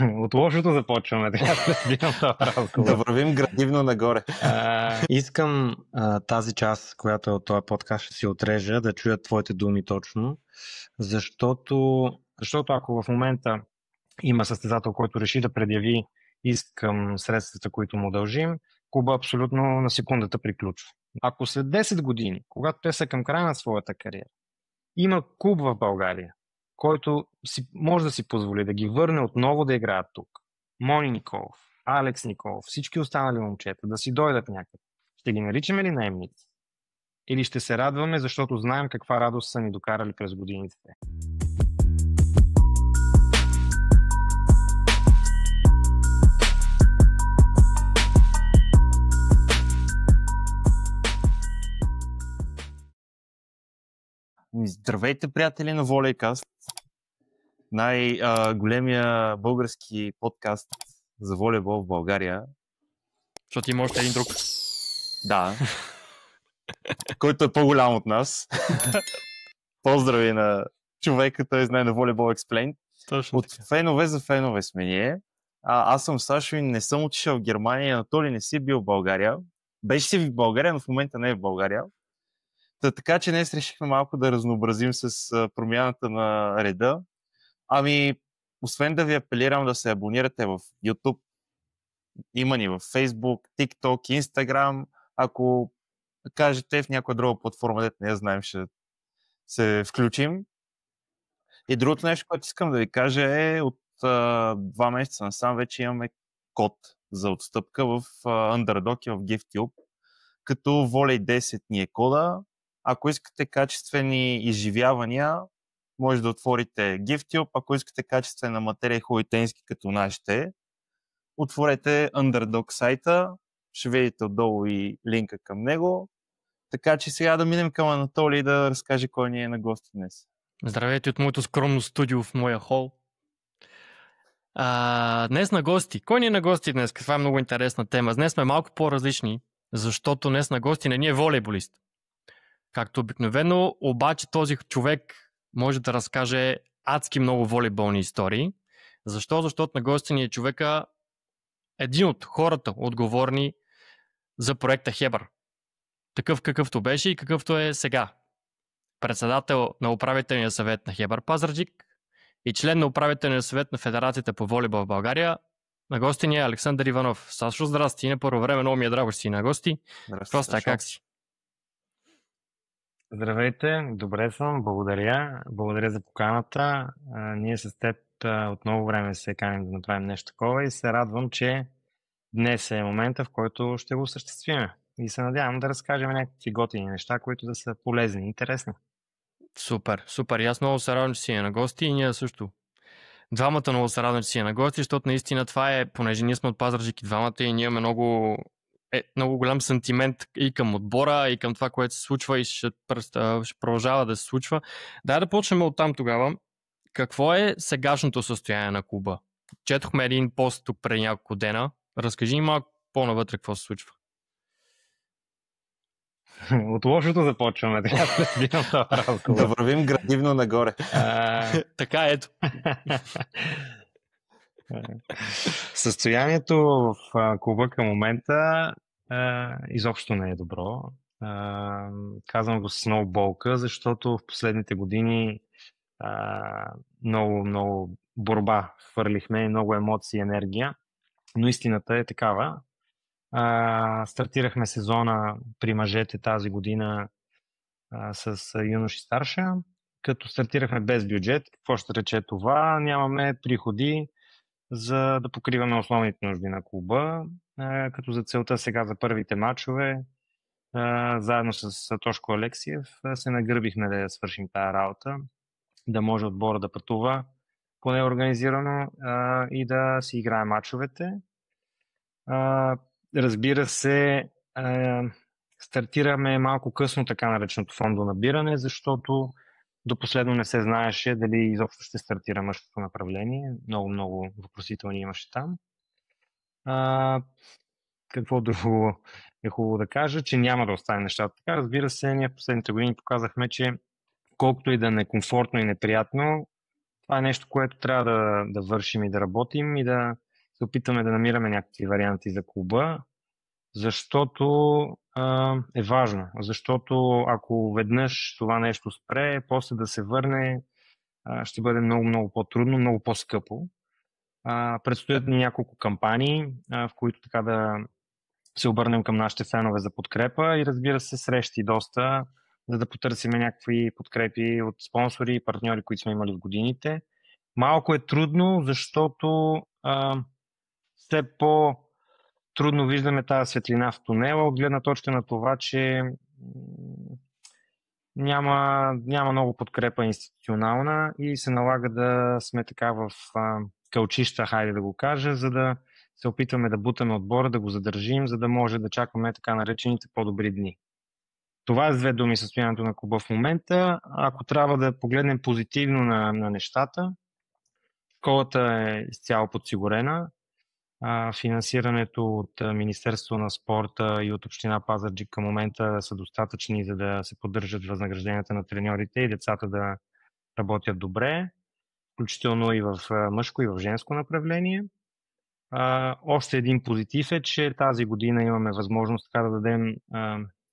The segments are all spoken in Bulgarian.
От лошото започваме, така да разбирам този разговор. Да вървим градивно нагоре. Искам тази част, която е от този подкаст, ще си отрежа, да чуя твоите думи точно, защото ако в момента има състезател, който реши да предяви иск към средствата, които му дължим, клуба абсолютно на секундата приключва. Ако след 10 години, когато те са към края на своята кариера, има клуб в България, който може да си позволи да ги върне отново да играят тук. Мони Николов, Алекс Николов, всички останали момчета, да си дойдат някъде. Ще ги наричаме ли наемници? Или ще се радваме, защото знаем каква радост са ни докарали през годините? Здравейте, приятели на Волейкаст, най-големия български подкаст за волейбол в България. Защото има още един друг. Да, който е по-голям от нас. Поздрави на човека, той знае на Volleyball Explained. Точно от така. фенове за фенове сме ние. Аз съм Сашо и не съм отишъл в Германия, Анатолий не си бил в България. Беше си в България, но в момента не е в България. Така че днес решихме малко да разнообразим с промяната на реда. Освен да ви апелирам да се абонирате в YouTube, има ни в Facebook, TikTok, Instagram. Ако кажете в някоя друга платформа, дето не я знаем, ще се включим. И другото нещо, което искам да ви кажа е от 2 месеца насам вече имаме код за отстъпка в Underdog и в GiftTube, като Voley 10 ни е кода. Ако искате качествени изживявания, може да отворите GiftTube. Ако искате качествена материя и хубавитенски като нашите, отворете Underdog сайта, ще видите отдолу и линка към него. Така че сега да минем към Анатолий да разкаже кой ни е на гости днес. Здравейте от моето скромно студио в моя хол. Днес на гости. Кой ни е на гости днес? Това е много интересна тема. Днес сме малко по-различни, защото днес на гости не ни е волейболист. Както обикновено, обаче този човек може да разкаже адски много волейболни истории. Защо? Защото на гости ни е човека, един от хората отговорни за проекта Хебър. Такъв какъвто беше и какъвто е сега. Председател на управителния съвет на Хебър Пазарджик и член на управителния съвет на Федерацията по волейбол в България. На гости ни е Александър Иванов. Сашо, здрасти. На първо време много ми е драго, че си на гости. Просто как си? Здравейте, добре съм, благодаря. Благодаря за поканата. Ние с теб от много време се каним да направим нещо такова и се радвам, че днес е момента, в който ще го осъществим. И се надявам да разкажем някакви готини неща, които да са полезни и интересни. Супер, супер. И аз много се радвам, че си е на гости и ние също. Двамата много се радвам, че си е на гости, защото наистина това е, понеже ние сме от Пазарджик и двамата и ние имаме много голям сантимент и към отбора, и към това, което се случва и ще продължава да се случва. Да почнем от там тогава. Какво е сегашното състояние на клуба? Четохме един пост тук преди няколко дена. Разкажи ни малко по-навътре какво се случва. От лошото започваме, така да разбирам този разговор. Да вървим градивно нагоре. Така ето. Състоянието в клуба към момента изобщо не е добро. Казвам го с много болка, защото в последните години много борба хвърлихме, много емоции и енергия, но истината е такава. Стартирахме сезона при мъжете тази година с юноши старша, като стартирахме без бюджет. Какво ще рече това? Нямаме приходи за да покриваме основните нужди на клуба, като за целта сега за първите матчове, заедно с Тошко Алексиев, се нагърбихме да свършим тази работа, да може отбора да пътува поне организирано и да си играе матчовете. Разбира се, стартираме малко късно така нареченото фондово набиране, защото до последно не се знаеше дали изобщо ще стартира мъжкото направление. Много въпросителни имаше там. Какво друго е хубаво да кажа, че няма да остане нещата така. Разбира се, ние в последните години показахме, че колкото и да е некомфортно и неприятно, Това е нещо, което трябва да вършим и да работим и да се опитаме да намираме някакви варианти за клуба, защото е важно. Защото ако веднъж това нещо спре, после да се върне, ще бъде много, много по-трудно, много по-скъпо. Предстоят ни няколко кампании, в които така да се обърнем към нашите фенове за подкрепа и разбира се срещи доста, за да потърсим някакви подкрепи от спонсори и партньори, които сме имали в годините. Малко е трудно, защото все по-трудно виждаме тази светлина в тунела, от гледна точка на това, че няма много подкрепа институционална и се налага да сме така в кълчища, хайде да го кажа, за да се опитваме да бутаме отбора, да го задържим, за да може да чакаме така наречените по-добри дни. Това е с две думи състоянието на клуба в момента. Ако трябва да погледнем позитивно на нещата, школата е изцяло подсигурена. Финансирането от Министерство на спорта и от Община Пазарджик към момента са достатъчни, за да се поддържат възнагражденията на треньорите и децата да работят добре, включително и в мъжко и в женско направление. Още един позитив е, че тази година имаме възможност така да дадем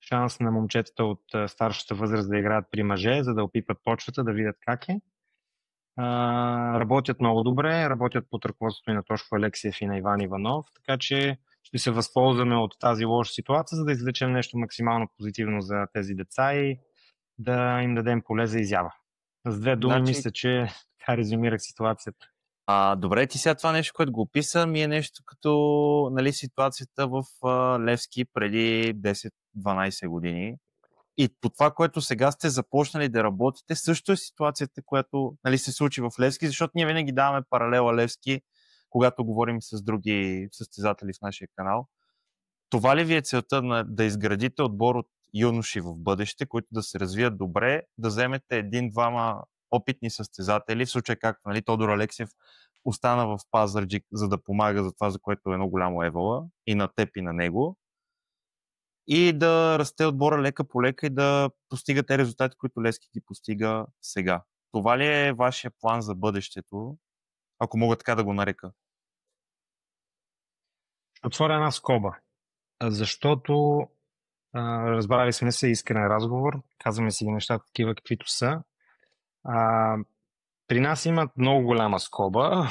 шанс на момчетата от старшата възраст да играят при мъже, за да опипат почвата, да видят как е. Работят много добре, работят под ръководството и на Тошко Алексиев и на Иван Иванов, така че ще се възползваме от тази лоша ситуация, за да извлечем нещо максимално позитивно за тези деца и да им дадем поле за изява. С две думи мисля, че така резюмирах ситуацията. Добре, ти сега това нещо, което го описа, ми е нещо като ситуацията в Левски преди 10-12 години. И по това, което сега сте започнали да работите, също е ситуацията, която се случи в Левски, защото ние винаги даваме паралела Левски, когато говорим с други състезатели в нашия канал. Това ли ви е целта да изградите отбор от юноши в бъдеще, които да се развият добре, да вземете един-двама опитни състезатели, в случай както Тодор Алексиев остана в Пазарджик, за да помага за това, за което едно голямо евала и на теб и на него, и да расте отбора лека по лека и да постига те резултати, които Левски ги постига сега. Това ли е вашия план за бъдещето, ако мога така да го нарека? Отворя една скоба, защото разбрали сме се, искрен разговор, казваме си ги нещата такива каквито са. При нас имат много голяма скоба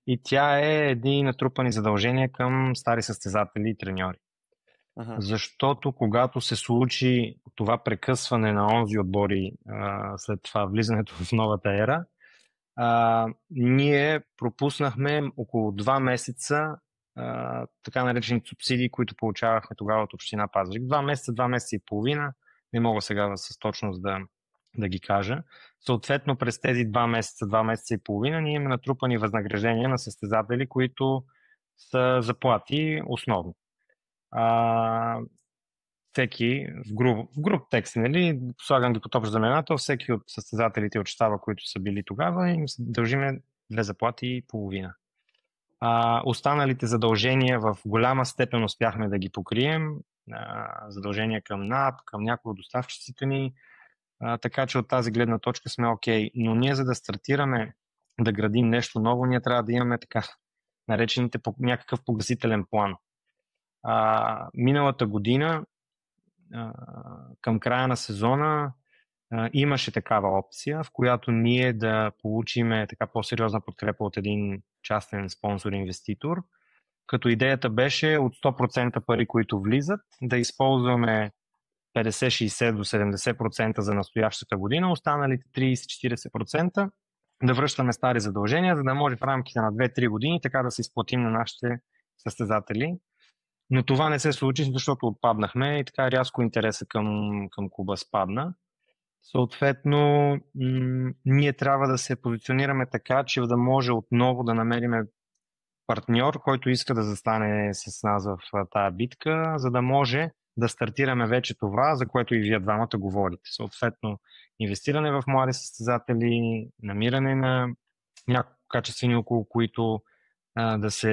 и тя е едни натрупани задължения към стари състезатели и треньори. Защото когато се случи това прекъсване на онзи отбори след това влизането в новата ера, ние пропуснахме около 2 месеца така наречени субсидии, които получавахме тогава от Община Пазарджик. 2 месеца и половина, не мога сега с точност да ги кажа. Съответно, през тези 2 месеца и половина, ние имаме натрупани възнаграждения на състезатели, които са заплати основно. Всеки в груп текст, слагам ги под общ знаменател, всеки от състезателите от щаба, които са били тогава, им дължиме 2 заплати и половина. Останалите задължения в голяма степен успяхме да ги покрием, задължения към НАП, към някои от доставчиците ни, така че от тази гледна точка сме окей. Но ние, за да стартираме да градим нещо ново, ние трябва да имаме така наречените някакъв погасителен план. Миналата година, към края на сезона, имаше такава опция, в която ние да получиме така по-сериозна подкрепа от един частен спонсор-инвеститор, като идеята беше от 100% пари, които влизат, да използваме 50-60 до 70% за настоящата година, останалите 30-40% да връщаме стари задължения, за да може в рамките на 2-3 години така да се изплатим на нашите състезатели. Но това не се случи, защото отпаднахме и така рязко интереса към клуба спадна. Съответно, ние трябва да се позиционираме така, че да може отново да намерим партньор, който иска да застане с нас в тая битка, за да може да стартираме вече това, за което и вие двамата говорите. Съответно, инвестиране в млади състезатели, намиране на няколко качествени, около които да се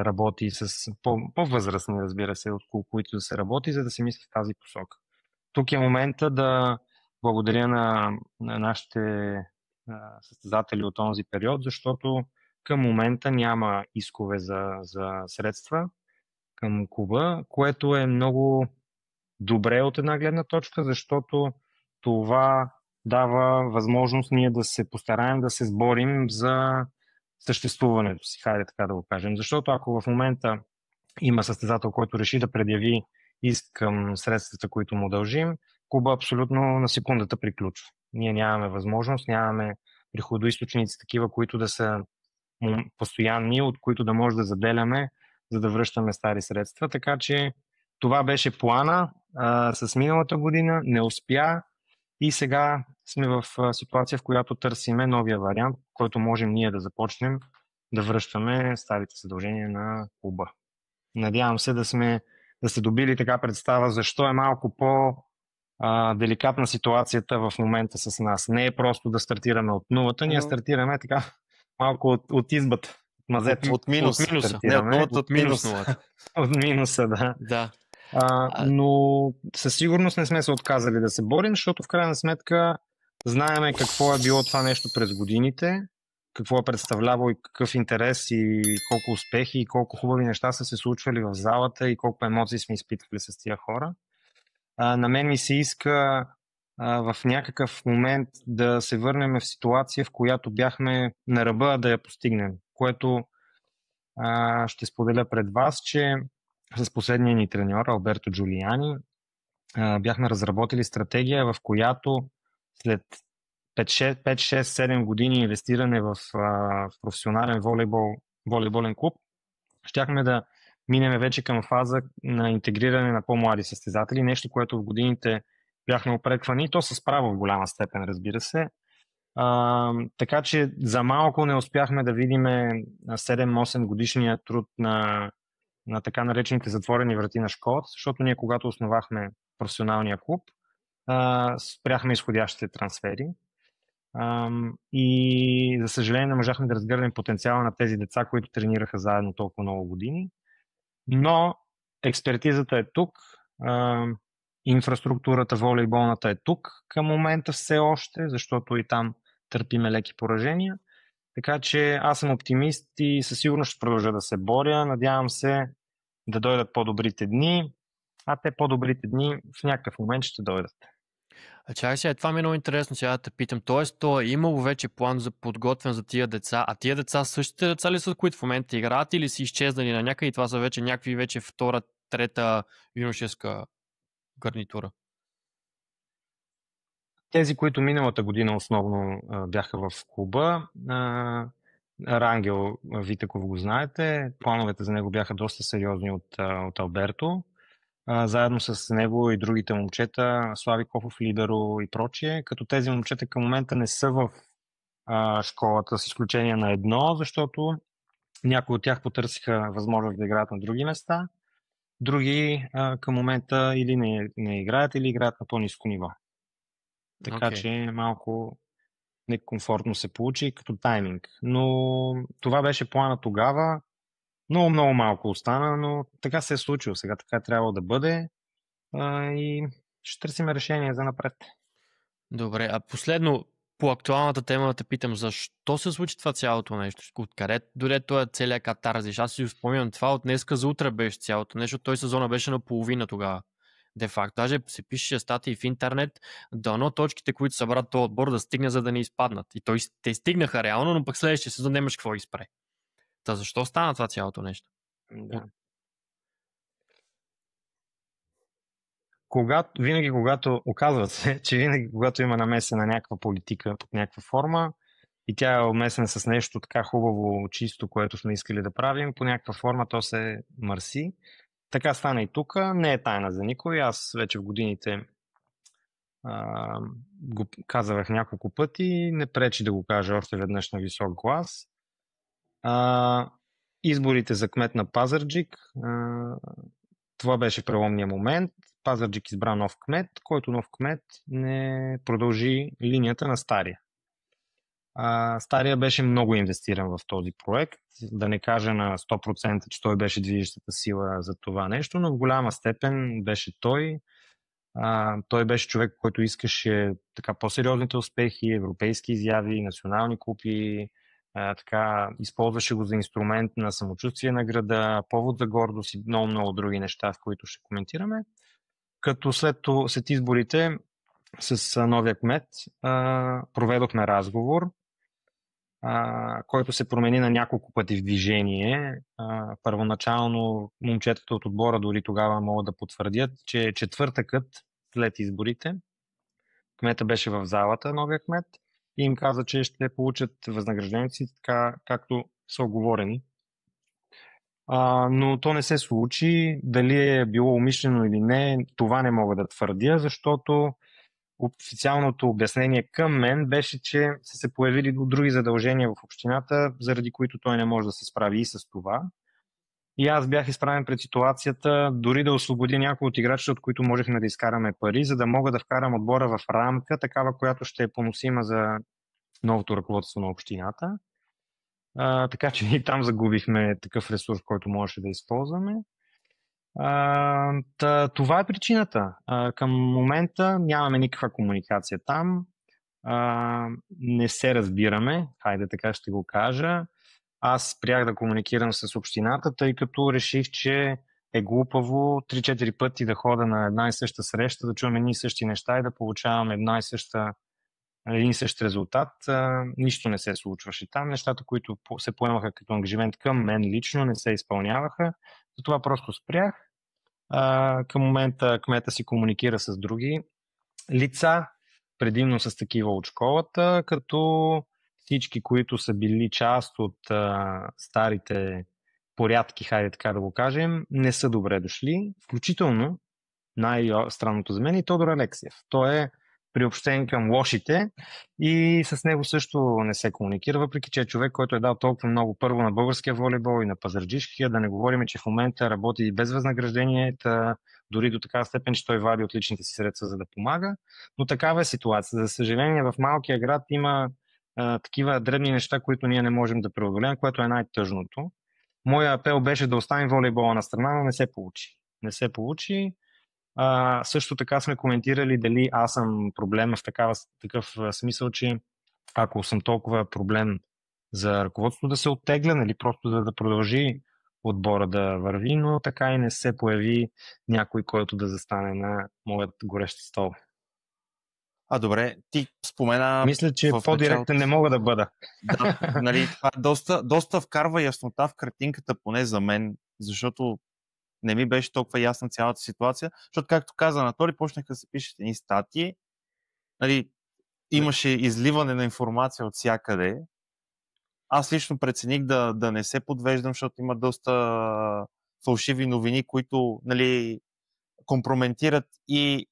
работи с по-възрастни, разбира се, около които да се работи, за да се мисли в тази посока. Тук е момента да благодаря на нашите състезатели от този период, защото към момента няма искове за средства към клуба, което е много добре от една гледна точка, защото това дава възможност ние да се постараем да се сборим за съществуването си, хайде така да го кажем. Защото ако в момента има състезател, който реши да предяви иск към средствата, които му дължим, клуба абсолютно на секундата приключва. Ние нямаме възможност, нямаме приходоизточници такива, които да са постоянни, от които да може да заделяме, за да връщаме стари средства. Така че това беше плана с миналата година, не успя и сега сме в ситуация, в която търсиме новия вариант, който можем ние да започнем да връщаме старите задължения на клуба. Надявам се да сте добили така представа защо е малко по-деликатна ситуацията в момента с нас. Не е просто да стартираме от нулата, ние стартираме така малко от избата, от мазето. От минуса. Не, от нулата, от минуса. От минуса, да. Да. Но със сигурност не сме се отказали да се борим, защото в крайна сметка знаеме какво е било това нещо през годините, какво е представлявало и какъв интерес и колко успехи и колко хубави неща са се случвали в залата и колко емоции сме изпитвали с тия хора. На мен ми се иска в някакъв момент да се върнем в ситуация, в която бяхме на ръба да я постигнем, което ще споделя пред вас, че с последния ни треньор Алберто Джулиани бяхме разработили стратегия, в която след 5-6-7 години инвестиране в професионален волейболен клуб, щяхме да минем вече към фаза на интегриране на по-млади състезатели, нещо, което в годините бяхме опреквани, то с право в голяма степен, разбира се. Така че за малко не успяхме да видим 7-8 годишния труд на така наречените затворени врати на школата, защото ние, когато основахме професионалния клуб, спряхме изходящите трансфери. И за съжаление не можахме да разгърнем потенциала на тези деца, които тренираха заедно толкова много години. Но експертизата е тук, инфраструктурата волейболната е тук към момента все още, защото и там търпиме леки поражения. Така че аз съм оптимист и със сигурност ще продължа да се боря. Надявам се да дойдат по-добрите дни, а те по-добрите дни в някакъв момент ще дойдат. Чакай сега, това ми е много интересно сега да те питам. Тоест, то е имало вече план за подготвен за тия деца, а тия деца същите деца ли са, които в момента играят или са изчезнали на някъде и това са вече някакви вече втора, трета юношеска гарнитура? Тези, които миналата година основно бяха в клуба, Рангел Витаков го знаете, плановете за него бяха доста сериозни от Алберто. Заедно с него и другите момчета, Слави Кофов, Либеро и прочие, като тези момчета към момента не са в школата с изключение на едно, защото някои от тях потърсиха възможност да играят на други места, други към момента или не играят, или играят на по-ниско ниво. Така че малко некомфортно се получи като тайминг. Но това беше плана тогава. Много малко остана, но така се е случило. Сега така е трябвало да бъде и ще търсим решение за напред. Добре, а последно по актуалната тема да те питам, защо се случи това цялото нещо? Откъде дойде този целият катарзис? Аз си спомням това от днеска за утре беше цялото нещо. Той сезона беше наполовина тогава. Де факто, даже се пише статии в интернет, дано точките, които събрат този отбор да стигне, за да не изпаднат. И те стигнаха реално, но пък следващия сезон нямаш какво изпре. Та защо стана това цялото нещо? Да. Оказва се, че винаги когато има намеса на някаква политика под някаква форма и тя е обмесена с нещо така хубаво, чисто, което сме искали да правим, по някаква форма то се мърси. Така стана и тук. Не е тайна за никой. Аз вече в годините го казвах няколко пъти. Не пречи да го кажа още веднъж на висок глас. Изборите за кмет на Пазарджик. Това беше преломния момент. Пазарджик избра нов кмет, който нов кмет не продължи линията на стария. Стария беше много инвестиран в този проект. Да не кажа на 100%, че той беше движещата сила за това нещо, но в голяма степен беше той. Той беше човек, който искаше така по-сериозните успехи, европейски изяви, национални купи, така, използваше го за инструмент на самочувствие на града, повод за гордост и много други неща, в които ще коментираме. Като след изборите с новия кмет проведохме разговор, който се промени на няколко пъти в движение. Първоначално момчетата от отбора дори тогава могат да потвърдят, че четвъртъкът след изборите кмета беше в залата, новия кмет, и им каза, че ще получат възнаграждението си така, както са оговорени. Но то не се случи. Дали е било умишлено или не, това не мога да твърдя, защото официалното обяснение към мен беше, че са се появили други задължения в общината, заради които той не може да се справи и с това. И аз бях изправен пред ситуацията дори да освободя някои от играчите, от които можехме да изкараме пари, за да мога да вкарам отбора в рамка, такава, която ще е поносима за новото ръководство на общината. Така че и там загубихме такъв ресурс, който можеше да използваме. Това е причината. Към момента нямаме никаква комуникация там. Не се разбираме, хайде така ще го кажа. Аз спрях да комуникирам с общината, тъй като реших, че е глупаво 3-4 пъти да хода на една и съща среща, да чуваме едни и същи неща и да получавам един и същ резултат. Нищо не се случваше там. Нещата, които се поемаха като ангажимент към мен лично, не се изпълняваха. Затова просто спрях. Към момента кмета си комуникира с други лица, предимно с такива от школата, като всички, които са били част от старите порядки, хайде така да го кажем, не са добре дошли, включително най-странното за мен и Тодор Алексиев. Той е приобщен към лошите и с него също не се комуникира, въпреки че е човек, който е дал толкова много първо на българския волейбол и на пазарджишкия, да не говорим, че в момента работи и без възнаграждение, дори до такава степен, че той вади от личните си средства, за да помага. Но такава е ситуация. За съжаление, в малкия град има такива дребни неща, които ние не можем да преодолеем, което е най-тъжното. Моя апел беше да оставим волейбола на страна, но не се получи. Не се получи. Също така сме коментирали дали аз съм проблем в такъв смисъл, че ако съм толкова проблем за ръководството да се оттегля, нали, просто да продължи отбора да върви, но така и не се появи някой, който да застане на моят горещ стол. Добре, ти спомена... Мисля, че по-директен не мога да бъда. Да, нали, това доста вкарва яснота в картинката, поне за мен, защото не ми беше толкова ясна цялата ситуация, защото, както каза Анатолий, почнаха да се пишат едни статии, нали, имаше изливане на информация от всякъде. Аз лично прецених да не се подвеждам, защото има доста фалшиви новини, които, нали, компрометират и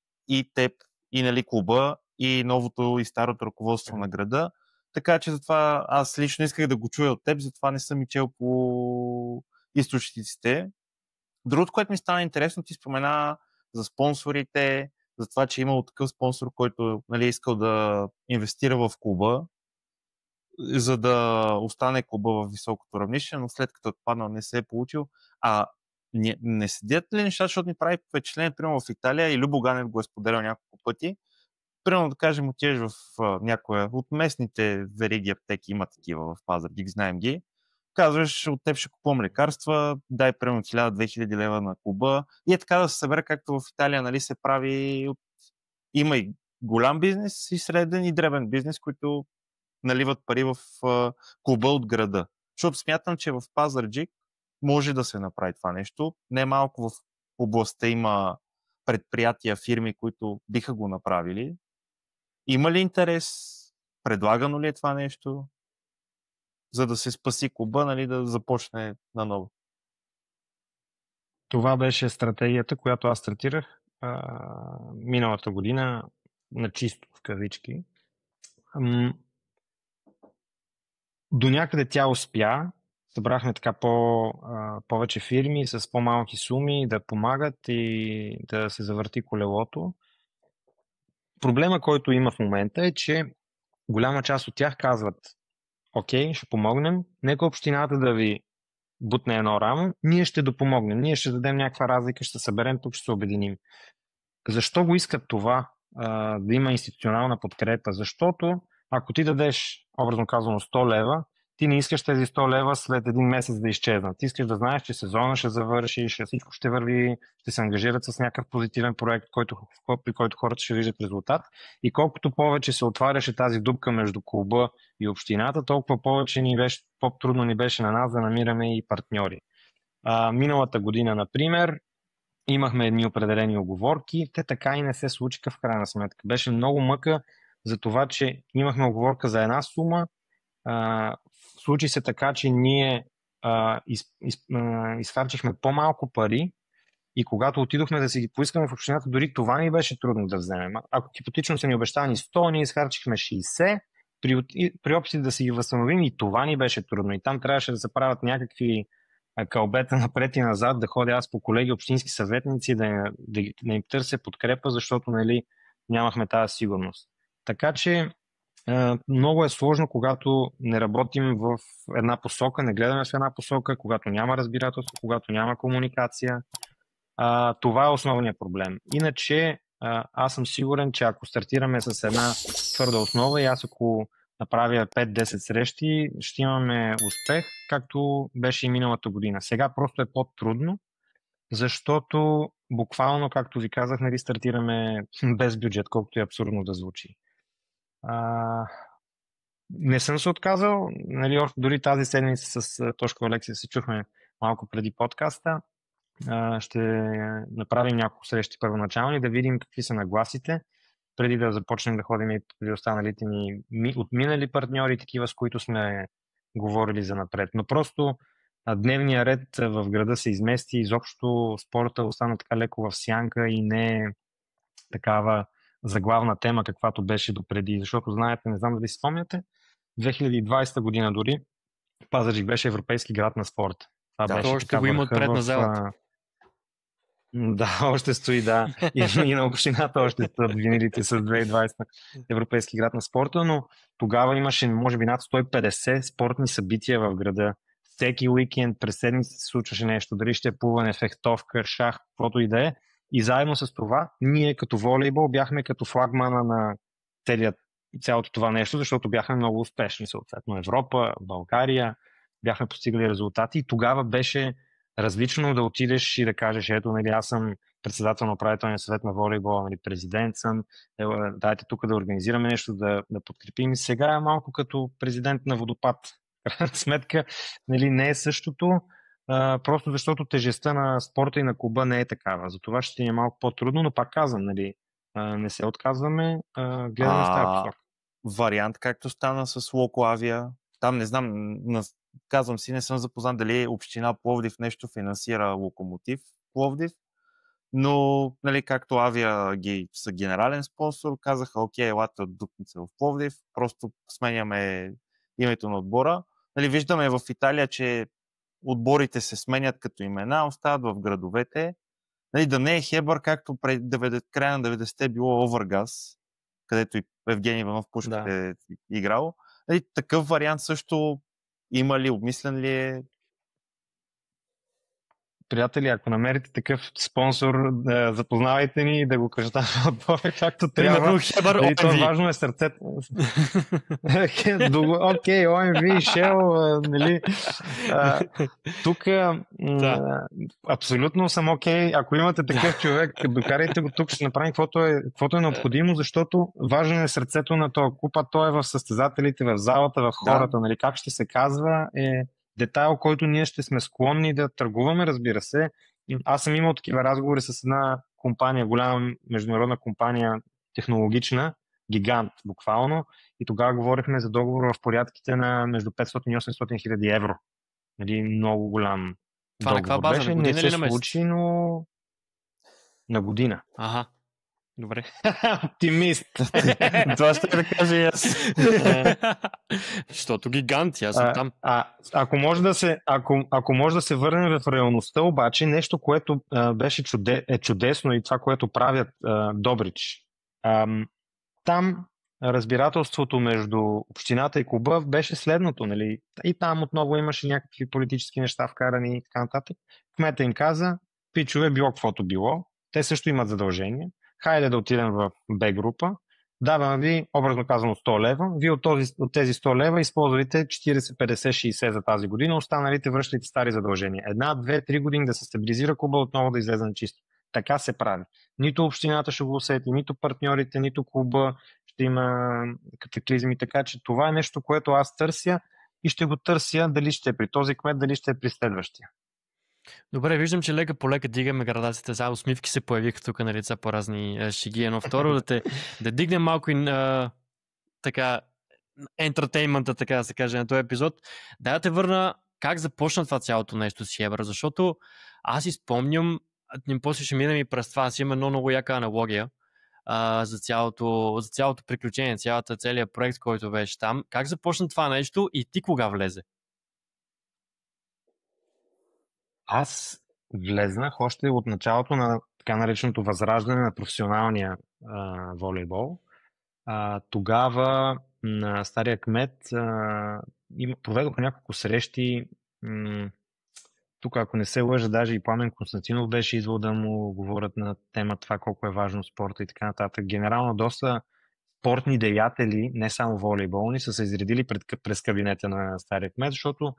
теб, и, нали, клуба, и новото и старото ръководство на града. Така че затова аз лично исках да го чуя от теб, затова не съм и чел по източниците. Другото, което ми стана интересно, ти спомена за спонсорите, за това, че имал такъв спонсор, който, нали, искал да инвестира в клуба, за да остане клуба в високото равнище, но след като отпаднал не се е получил. Не седят ли нещата, защото ми прави впечатление, примерно в Италия, и Любо Ганев го е споделял няколко пъти. Примерно, да кажем, отидеш в някоя от местните вериги аптеки, има такива в Пазарджик, знаем ги. Казваш, от теб ще купувам лекарства, дай примерно 1000-2000 лева на клуба. И е така да се събере, както в Италия, нали, се прави. Има и голям бизнес, и среден, и дребен бизнес, които наливат пари в клуба от града. Защото смятам, че в Пазарджик може да се направи това нещо. Не малко в областта има предприятия, фирми, които биха го направили. Има ли интерес? Предлагано ли е това нещо? За да се спаси клуба, нали, да започне наново. Това беше стратегията, която аз стартирах миналата година на чисто в кавички. До някъде тя успя. Събрахме така повече фирми с по-малки суми да помагат и да се завърти колелото. Проблема, който има в момента е, че голяма част от тях казват: окей, ще помогнем, нека общината да ви бутне едно рамо, ние ще допомогнем, ние ще дадем някаква разлика, ще се съберем тук, ще се обединим. Защо го искат това? Да има институционална подкрепа? Защото ако ти дадеш, образно казано, 100 лева, ти не искаш тези 100 лева след един месец да изчезнат. Ти искаш да знаеш, че сезона ще завърши, всичко ще върви, ще се ангажират с някакъв позитивен проект, при който хората ще виждат резултат. И колкото повече се отваряше тази дупка между клуба и общината, толкова повече по-трудно ни беше на нас да намираме и партньори. Миналата година, например, имахме едни определени уговорки, те така и не се случиха в крайна сметка. Беше много мъка за това, че имахме уговорка за една сума, случи се така, че ние изхарчихме по-малко пари и когато отидохме да си ги поискаме в общината, дори това ни беше трудно да вземем. Ако хипотетично са ни обещани 100, ние изхарчихме 60, при опити да си ги възстановим и това ни беше трудно. И там трябваше да се правят някакви кълбета напред и назад, да ходя аз по колеги общински съветници, да им търся подкрепа, защото нямахме тази сигурност. Така че много е сложно, когато не работим в една посока, не гледаме в една посока, когато няма разбирателство, когато няма комуникация. Това е основният проблем. Иначе аз съм сигурен, че ако стартираме с една твърда основа и аз ако направя 5-10 срещи, ще имаме успех, както беше и миналата година. Сега просто е по-трудно, защото буквално, както ви казах, стартираме без бюджет, колкото е абсурдно да звучи. Не съм се отказал, дори тази седмица с Тошко Алексия се чухме малко преди подкаста. Ще направим няколко срещи първоначални, да видим какви са нагласите, преди да започнем да ходим и при останалите ни отминали партньори, такива с които сме говорили за напред. Но просто дневният ред в града се измести, изобщо спорта остана така леко в сянка и не е такава заглавна тема, каквато беше допреди. Защото знаете, не знам дали си спомняте, 2020 година дори Пазарджик беше европейски град на спорт. Това беше още го има отпред на залата. Да, още стои, да. И на общината още стоят винилите с 2020 европейски град на спорта, но тогава имаше, може би, над 150 спортни събития в града. Всеки уикенд, през седмица се случваше нещо, дали ще е плуване, фехтовка, шах, каквото и да е. И заедно с това, ние като волейбол бяхме като флагмана на цялото това нещо, защото бяхме много успешни, съответно. Европа, България, бяхме постигали резултати и тогава беше различно да отидеш и да кажеш, ето, аз съм председател на управителния съвет на волейбола, президент съм, дайте тук да организираме нещо, да подкрепим. И сега е малко като президент на водопад. В крайна сметка, не е същото, просто защото тежестта на спорта и на клуба не е такава. Затова ще ни е малко по-трудно, но пак казвам, не се отказваме, гледаме в тази посока. Вариант, както стана с Локоавия, там не знам, казвам си, не съм запознат дали община Пловдив нещо финансира Локомотив Пловдив, но както Авия са генерален спонсор, казаха, окей, елате от Дупница в Пловдив, просто сменяме името на отбора. Виждаме в Италия, че отборите се сменят като имена, остават в градовете. Да не е Хебър, както края на 90-те било Овъргас, където и Евгений Иванов Пушков е играл. Такъв вариант също има ли, обмислен ли е? Приятели, ако намерите такъв спонсор, запознавайте ни и да го кръщаме отбора както трябва. И то важно е сърцето. Окей, ОМВ, Шел, тук абсолютно съм окей. Ако имате такъв човек, докарайте го тук, ще направим каквото е необходимо, защото важно е сърцето на този клуб, а той е в състезателите, в залата, в хората. Как ще се казва е детайл, който ние ще сме склонни да търгуваме, разбира се. Аз съм имал такива разговори с една компания, голяма международна компания, технологична, гигант буквално, и тогава говорихме за договор в порядките на между 500 и 800 хиляди евро. Много голям това договор. Това на каква база? Беше, на година не се случи, но на година. Ага. Добре. Оптимист. Това ще да кажа и аз. Защото гиганти, аз съм там. Ако може да се върнем в реалността, обаче нещо, което беше чудесно и това, което правят Добрич. Там разбирателството между общината и клуба беше следното. И там отново имаше някакви политически неща вкарани и така нататък. Кмета им каза, пичове, било каквото било. Те също имат задължения. хайде да отидем в Б група, давам ви, образно казано, 100 лева, вие от тези 100 лева използвайте 40, 50, 60 за тази година, останалите връщайте стари задължения. 1, 2, 3 години да се стабилизира клуба, отново да излезе на чисто. Така се прави. Нито общината ще го усети, нито партньорите, нито клуба ще има катаклизми, така че това е нещо, което аз търся и ще го търся дали ще е при този кмет, дали ще е при следващия. Добре, виждам, че лека по лека дигаме градацията. За усмивки се появиха тук на лица по разни шеги. Но второ, да дигнем малко и така ентертеймента, така да се каже, на този епизод. Да те върна как започна това цялото нещо с Хебър, защото аз си спомням, после ще минем и през това, аз имам много яка аналогия за цялото приключение, целият проект, който беше там. Как започна това нещо и ти кога влезе? Аз влезнах още от началото на така нареченото възраждане на професионалния волейбол. Тогава на стария кмет проведоха няколко срещи. Тук, ако не се лъжа, даже и Пламен Константинов беше идвал да му говорят на тема това колко е важно спорта и така нататък. Генерално доста спортни деятели, не само волейболни, са се изредили през кабинета на стария кмет, защото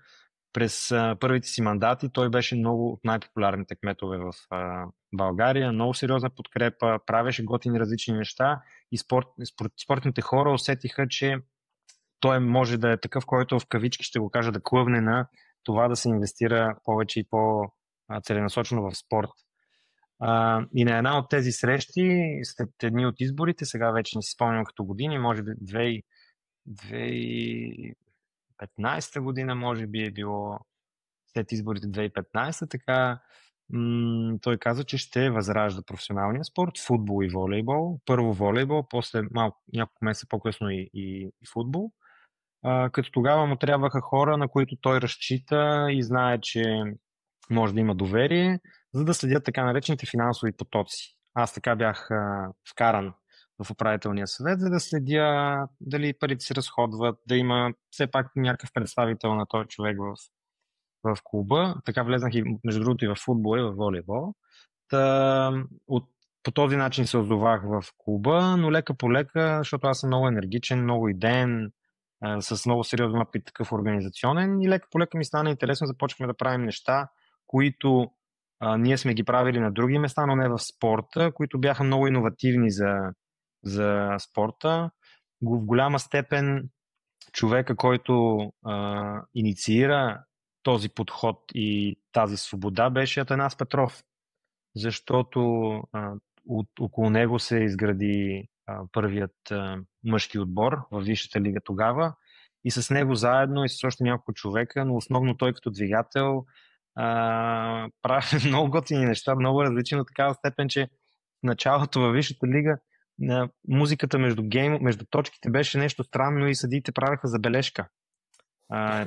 през първите си мандати той беше много от най-популярните кметове в България, много сериозна подкрепа, правеше готини различни неща и спортните хора усетиха, че той може да е такъв, който в кавички ще го кажа да клъвне на това да се инвестира повече и по-целенасочено в спорт. И на една от тези срещи, след едни от изборите, сега вече не си спомням като години, може би 2015 година, може би е било след изборите 2015, така той каза, че ще възражда професионалния спорт, футбол и волейбол. Първо волейбол, после няколко месеца по-късно и футбол. Като тогава му трябваха хора, на които той разчита и знае, че може да има доверие, за да следят така наречените финансови потоци. Аз така бях вкаран в управителния съвет, за да следя дали парите се разходват, да има все пак някакъв представител на този човек в клуба. Така влезнах и между другото и в футбол и в волейбол. По този начин се озовах в клуба, но лека по лека, защото аз съм много енергичен, много идеен, с много сериозен опит такъв организационен и лека по лека ми стана интересно, започваме да правим неща, които ние сме ги правили на други места, но не в спорта, които бяха много иновативни за спорта. В голяма степен човека, който инициира този подход и тази свобода, беше Атанас Петров, защото около него се изгради първият мъжки отбор в Висшата лига тогава и с него заедно и с още няколко човека, но основно той като двигател прави много готини неща, много различни до такава степен, че в началото във Висшата лига музиката между точките беше нещо странно и съдиите правеха забележка.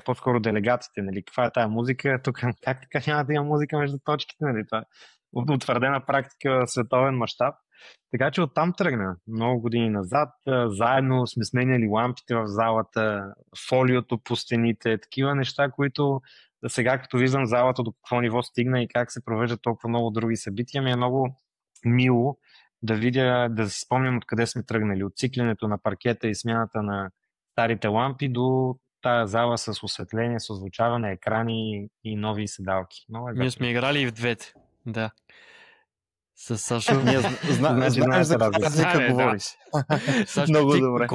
По-скоро делегатите, нали, каква е тая музика, тук как така няма да има музика между точките, нали, това е утвърдена практика в световен мащаб. Така че оттам тръгна много години назад. Заедно сме сменяли лампите в залата, фолиото по стените, такива неща, които сега като виждам залата до какво ниво стигна и как се провеждат толкова много други събития, ми е много мило да видя, да си спомням откъде сме тръгнали. От цикленето на паркета и смяната на старите лампи до тая зала с осветление, с озвучаване, екрани и нови седалки. Ние сме играли и в двете. Да. С Сашо. Знаеш за какво говориш. Сашо, много добре.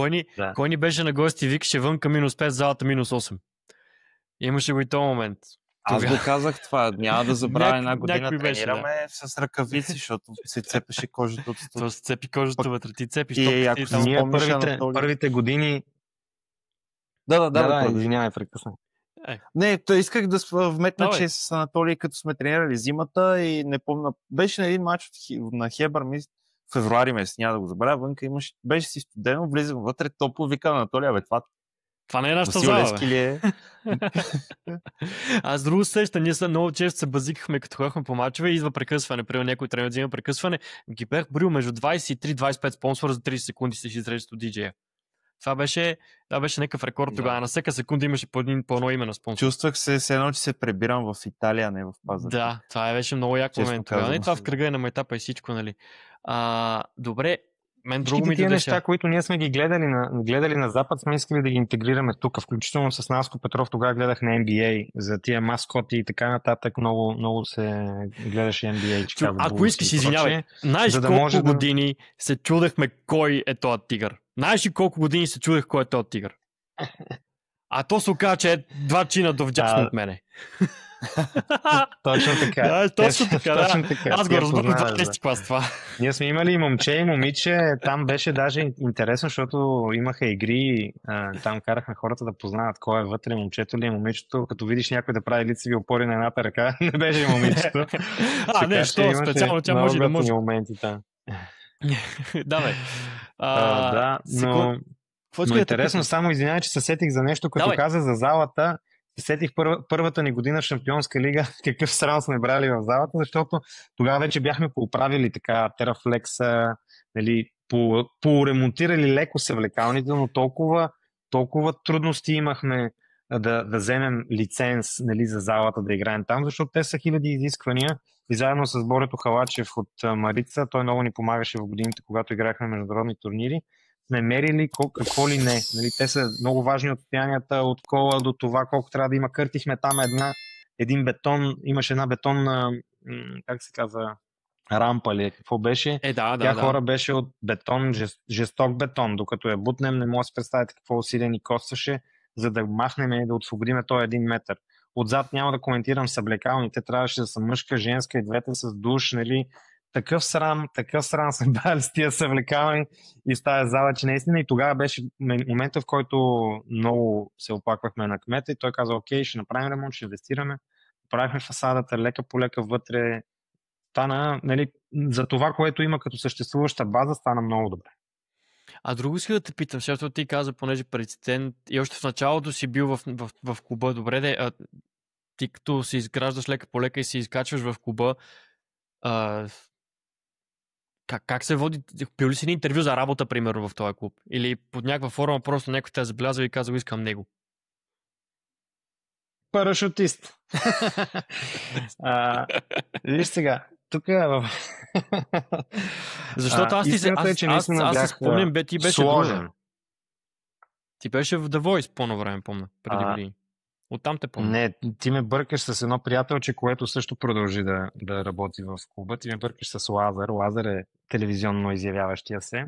Кой ни беше на гости, викаше вънка -5, залата -8. Имаше го и този момент. Аз го казах това. Няма да забравя една година тренираме да. с ръкавици, защото се цепеше кожата от стол. Това се цепи кожата вътре. Ти цепиш. И ако ние първите години... Да, извинявай, прекъсна. Не, то исках да вметна, че с Анатолий, като сме тренирали зимата и не помня, беше на един матч на Хебър, в февруари месец, няма да го забравя, вънка беше си студено, влизам вътре, топло, вика Анатолий, това не е нашата зала, бе. Аз друго сеща, ние много често се базикахме, като ходихме по мачове и идва прекъсване. При някой тренер взима прекъсване. Ги бях брил между 23-25 спонсора за 30 секунди се изрежда от диджея. Това беше някакъв рекорд тогава. На всяка секунда имаше по едно име на спонсор. Чувствах се едно, че се прибирам в Италия, а не в Пазарджик. Да, това беше много як момент тогава. Това в кръга на майтапа и всичко, нали. Добре, мен друго ми тия неща, които ние сме ги гледали на Запад, сме искали да ги интегрираме тук, включително с Наско Петров, тогава гледах на NBA, за тия маскоти и така нататък, много се гледаше NBA. Ако искаш, извинявай, знаеш колко години се чудехме кой е този тигър? Знаеш ли колко години се чудех кой е този тигър? А то се оказа, че е 2 чина довдясно от мене. Точно така. Точно така. Аз го разбрах в 12 клас това. Ние сме имали и момче и момиче, там беше даже интересно, защото имаха игри, там карахме хората да познават кой е вътре, момчето ли е момичето, като видиш някой да прави лицеви опори на едната ръка, не беше момичето. Не, що специално тя може да може. Моменти там. Да, бе. Да, но интересно, само извинявай, че се сетих за нещо, като каза за залата. Сетих първата ни година в Шампионска лига, какъв срам сме брали в залата, защото тогава вече бяхме поправили така терафлекса, нали, поремонтирали леко съвлекалните, но толкова трудности имахме да вземем лиценз, нали, за залата да играем там, защото те са хиляди изисквания и заедно с Борето Халачев от Марица, той много ни помагаше в годините, когато играхме международни турнири, сме мерили какво ли не. Нали, те са много важни отстоянията от кола до това, колко трябва да има. Къртихме там един бетон, имаше една бетонна, как се казва, рампа ли, какво беше? Тя хора беше от бетон, жесток бетон, докато я бутнем, не може да се представите какво усилие ни костваше, за да махнем и да отсвободиме този 1 метър. Отзад няма да коментирам съблекални, те трябваше да са мъжка, женска и двете с душ, нали. Такъв срам са бали с тия съвлекални и с тази зала, че наистина и тогава беше момента, в който много се оплаквахме на кмета и той каза, окей, ще направим ремонт, ще инвестираме. Правихме фасадата лека по лека вътре. Стана, нали, за това, което има като съществуваща база, стана много добре. А друго си да те питам, защото ти каза, понеже прецедент и още в началото си бил в клуба, добре, ти като се изграждаш лека по лека и се изкачваш в клуба, как се води? Бил ли си ни интервю за работа, примерно, в този клуб? Или под някаква форма просто някой те е забелязал и казал, искам него? Парашутист. Виж сега, тук защото аз се спомням, ти беше сложен. Ти беше в The Voice по-на време, помня, преди години. Оттам те помня. Не, ти ме бъркаш с едно приятелче, което също продължи да работи в клуба. Ти ме бъркаш с Лазар. Лазар е телевизионно изявяващия се.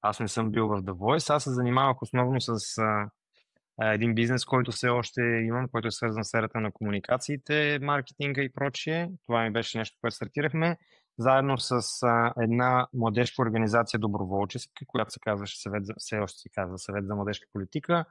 Аз не съм бил в The Voice. Аз се занимавах основно с един бизнес, който все още имам, който е свързан с сферата на комуникациите, маркетинга и прочие. Това ми беше нещо, което стартирахме. Заедно с една младежка организация доброволческа, която се казваше все още се казва Съвет за младежка политика.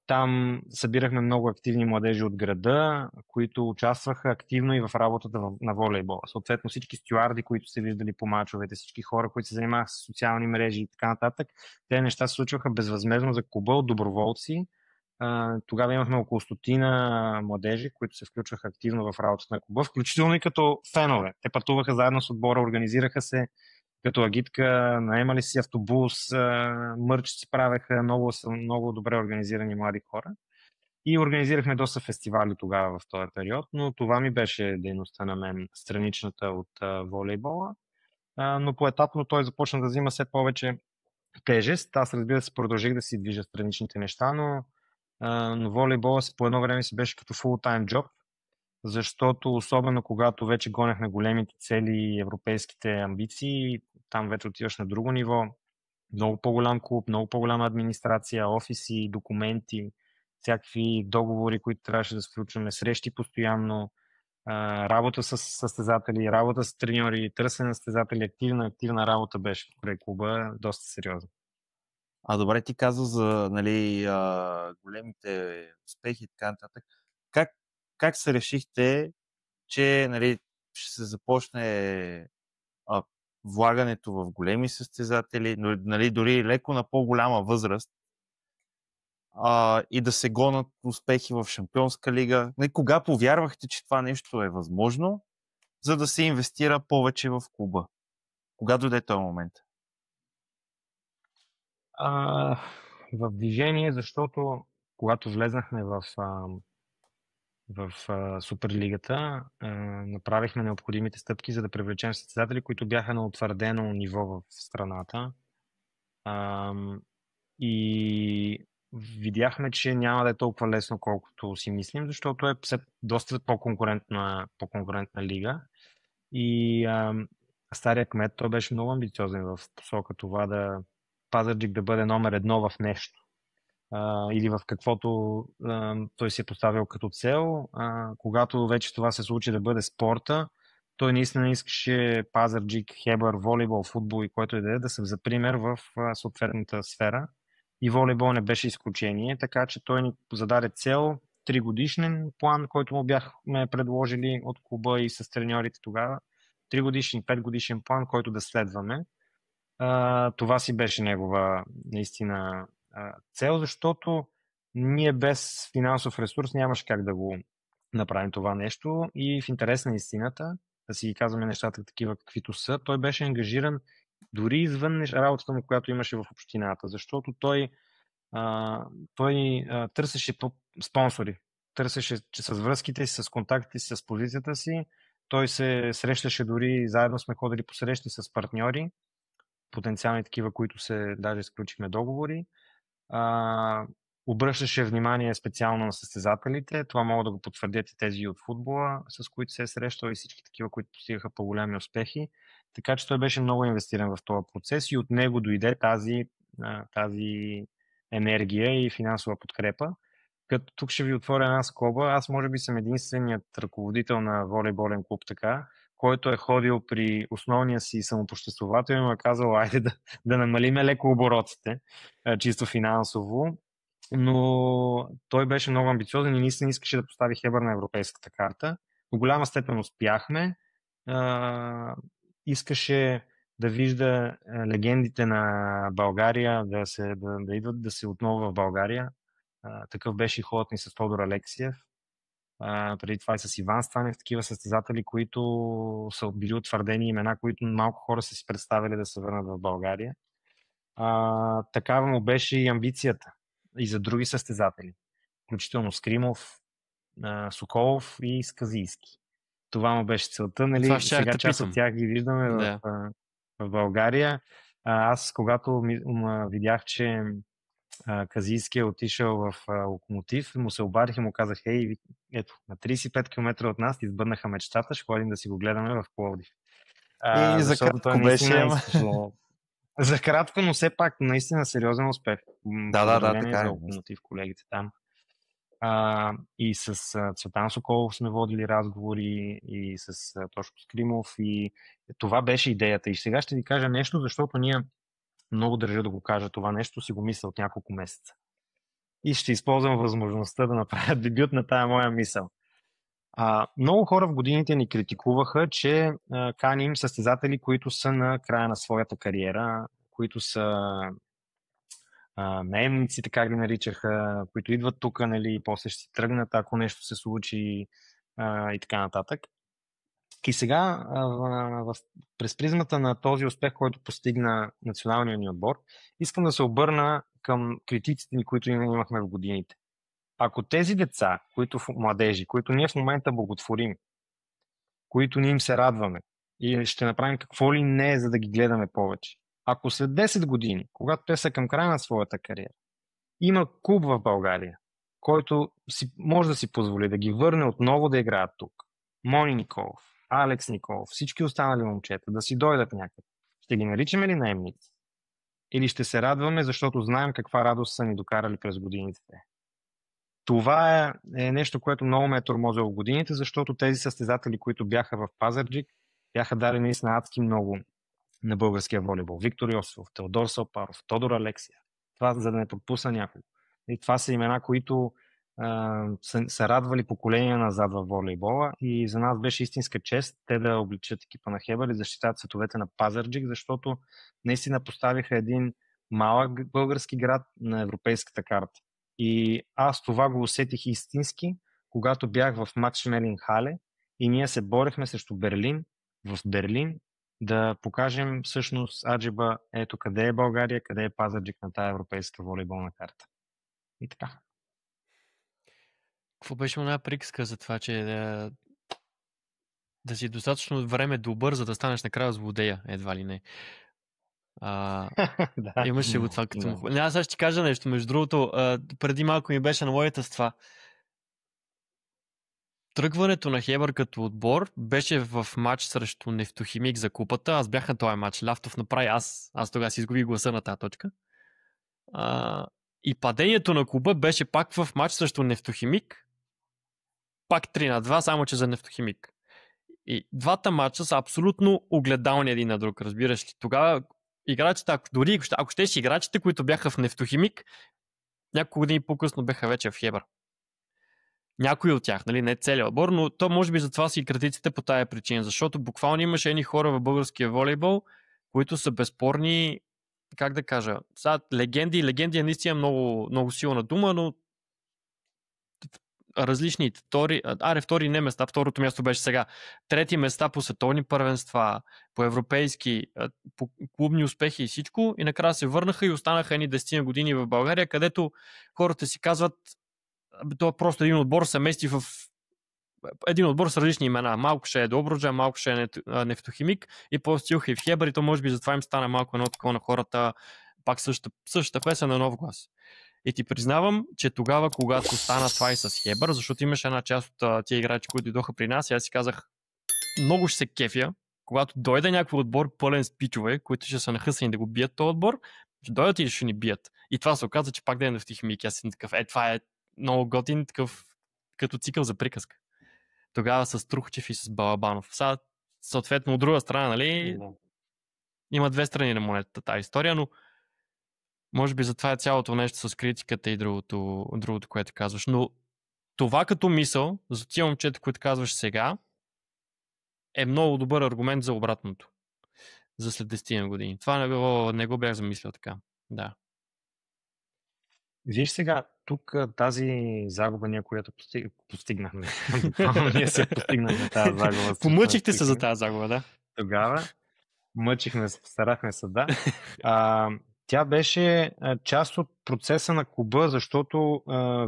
Там събирахме много активни младежи от града, които участваха активно и в работата на волейбола. Съответно всички стюарди, които се виждали по мачовете, всички хора, които се занимаваха с социални мрежи и така нататък, те неща се случваха безвъзмездно за клуба от доброволци. Тогава имахме около 100 младежи, които се включваха активно в работата на клуба, включително и като фенове. Те пътуваха заедно с отбора, организираха се като агитка, наемали си автобус, мърч си правеха, много добре организирани млади хора. И организирахме доста фестивали тогава в този период, но това ми беше дейността на мен, страничната от волейбола. Но поетапно той започна да взима все повече тежест. Аз, разбира се, продължих да си движа страничните неща, но волейбола по едно време си беше като full-time job, защото особено когато вече гонехме големите цели и европейските амбиции, там вече отиваш на друго ниво, много по-голям клуб, много по-голяма администрация, офиси, документи, всякакви договори, които трябваше да сключваме, срещи постоянно, работа с състезатели, работа с треньори, търсене на състезатели, активна работа беше при клуба, доста сериозно. Добре, ти каза за, нали, големите успехи и така нататък. Как се решихте, че, нали, ще се започне влагането в големи състезатели, нали, дори леко на по-голяма възраст, и да се гонят успехи в Шампионска лига? Кога повярвахте, че това нещо е възможно, за да се инвестира повече в клуба? Кога дойде този момент? в движение, защото когато влезнахме в Суперлигата, направихме необходимите стъпки, за да привлечем състезатели, които бяха на утвърдено ниво в страната. И видяхме, че няма да е толкова лесно, колкото си мислим, защото е доста по-конкурентна лига. И стария кмет, той беше много амбициозен в посока това Пазарджик да бъде номер едно в нещо. Или в каквото той си е поставил като цел. Когато вече това се случи да бъде спорта, той наистина искаше Пазарджик, Хебър, волейбол, футбол и който и да са за пример в съответната сфера. И волейбол не беше изключение, така че той ни зададе цел 3-годишен план, който му бяхме предложили от клуба и с треньорите тогава. 3-годишен, 5-годишен план, който да следваме. Това си беше негова наистина цел, защото ние без финансов ресурс нямаше как да го направим това нещо и в интерес на истината, да си ги казваме нещата такива каквито са, той беше ангажиран дори извън работата му, която имаше в общината, защото той търсеше спонсори, търсеше че с връзките си, с контактите си, с позицията си, той се срещаше дори, заедно сме ходили по срещи с партньори, потенциални такива, които даже изключихме договори. Обръщаше внимание специално на състезателите. Това могат да го потвърдят и тези от футбола, с които се е срещал и всички такива, които постигаха по-големи успехи. Така че той беше много инвестиран в този процес и от него дойде тази енергия и финансова подкрепа. Като тук ще ви отворя една скоба, аз може би съм единственият ръководител на волейболен клуб така, който е ходил при основния си самопоществовател и му е казал, айде да намалиме леко оборотите, чисто финансово, но той беше много амбициозен и наистина искаше да постави Хебър на европейската карта. В голяма степен успяхме. Искаше да вижда легендите на България да идват да се отново в България. Такъв беше и ходът ни с Тодор Алексиев. Преди това и с Иван Станев, такива състезатели, които са били утвърдени имена, които малко хора са си представили да се върнат в България. Такава му беше и амбицията и за други състезатели, включително Скримов, Соколов и Сказийски. Това му беше целта. Нали? Сега част от тях ги виждаме в България. Аз, когато видях, че Казийски е отишъл в Локомотив, му се обадих и му казах, ето, на 35 км от нас избъднаха мечтата, ще ходим да си го гледаме в Пловдив. И за кратко беше. За кратко, но все пак наистина сериозен успех. Така за Локомотив, колегите там. И с Цветан Соколов сме водили разговори и с Тошко Скримов и това беше идеята. И сега ще ви кажа нещо, защото ние много държа да го кажа това нещо, си го мисля от няколко месеца. И ще използвам възможността да направя дебют на тая моя мисъл. Много хора в годините ни критикуваха, че каним състезатели, които са на края на своята кариера, които са наемници, така ги наричаха, които идват тук, нали, и после ще си тръгнат, ако нещо се случи и така нататък. И сега, през призмата на този успех, който постигна националния ни отбор, искам да се обърна към критиците ни, които имахме в годините. Ако тези деца, младежи, които ние в момента благотворим, които ние им се радваме и ще направим какво ли не, за да ги гледаме повече, ако след 10 години, когато те са към края на своята кариера, има клуб в България, който може да си позволи да ги върне отново да играят тук, Мони Николов, Алекс Николов, всички останали момчета, да си дойдат някъде, ще ги наричаме ли наемници? Или ще се радваме, защото знаем каква радост са ни докарали през годините? Това е нещо, което много ме е тормозило в годините, защото тези състезатели, които бяха в Пазарджик, бяха дали наистина адски много на българския волейбол. Виктор Йосифов, Теодор Салпаров, Тодор Алексия. Това, за да не пропусна някой. И това са имена, които са радвали поколения назад във волейбола и за нас беше истинска чест те да обличат екипа на Хебър и защитават световете на Пазарджик, защото наистина поставиха един малък български град на европейската карта. И аз това го усетих истински, когато бях в Макс Шмелин Хале и ние се борехме срещу Берлин в Берлин да покажем всъщност аджеба, ето къде е България, къде е Пазарджик на тая европейска волейболна карта. И така. Какво беше една приказка за това, че да си достатъчно време добър, за да станеш накрая злодея, едва ли не. Да. Имаше го това като Да. му... Аз сега ще ти кажа нещо. Между другото, преди малко ми беше на логията с това. Тръгването на Хебър като отбор беше в матч срещу Нефтохимик за купата. Аз бях на този матч. Ляфтов направи. Аз тогава си изгубих гласа на тази точка. И падението на клуба беше пак в матч срещу Нефтохимик. Пак 3-2, само че за Нефтохимик. И двата матча са абсолютно огледални един на друг, разбираш ли. Тогава играчите, ако щеш играчите, които бяха в Нефтохимик, няколко години по-късно бяха вече в Хебър. Някои от тях, нали, не целият отбор, но то може би затова си и критиците по тая причина, защото буквално имаше едни хора в българския волейбол, които са безспорни, как да кажа, сега легенди е наистина много, много силна дума, но различни втори не места, второто място беше сега. Трети места по световни първенства, по европейски, по клубни успехи и всичко. И накрая се върнаха и останаха едни 10 години в България, където хората си казват, това просто един отбор се мести в един отбор с различни имена. Малко ще е Добруджа, малко ще е Нефтохимик и по-стилха и в Хебър, и то може би затова им стана малко едно такова на хората, пак същата песен на нов глас. И ти признавам, че тогава, когато стана това и с Хебър, защото имаше една част от тия играчи, които дойдоха при нас, и аз си казах, много ще се кефя, когато дойде някакъв отбор пълен с пичове, които ще са нахъсани да го бият този отбор, ще дойдат и ще ни бият. И това се оказа, че пак да е Нефтохимик. Аз съм такъв, това е много готин, такъв като цикъл за приказка. Тогава с Трухчев и с Балабанов. Сега, съответно, от друга страна, нали, има две страни на монетата тази история, но може би затова е цялото нещо с критиката и другото, което казваш. Но това като мисъл, за тия момчета, които казваш сега, е много добър аргумент за обратното. За след 10 години. Това не го бях замислил така. Да. Виж сега, тук тази загуба, ние, която постигнахме. Ние се постигнахме тази загуба. Помъчихте се за тази загуба, да? Тогава мъчихме се, старахме се, да. Тя беше част от процеса на клуба, защото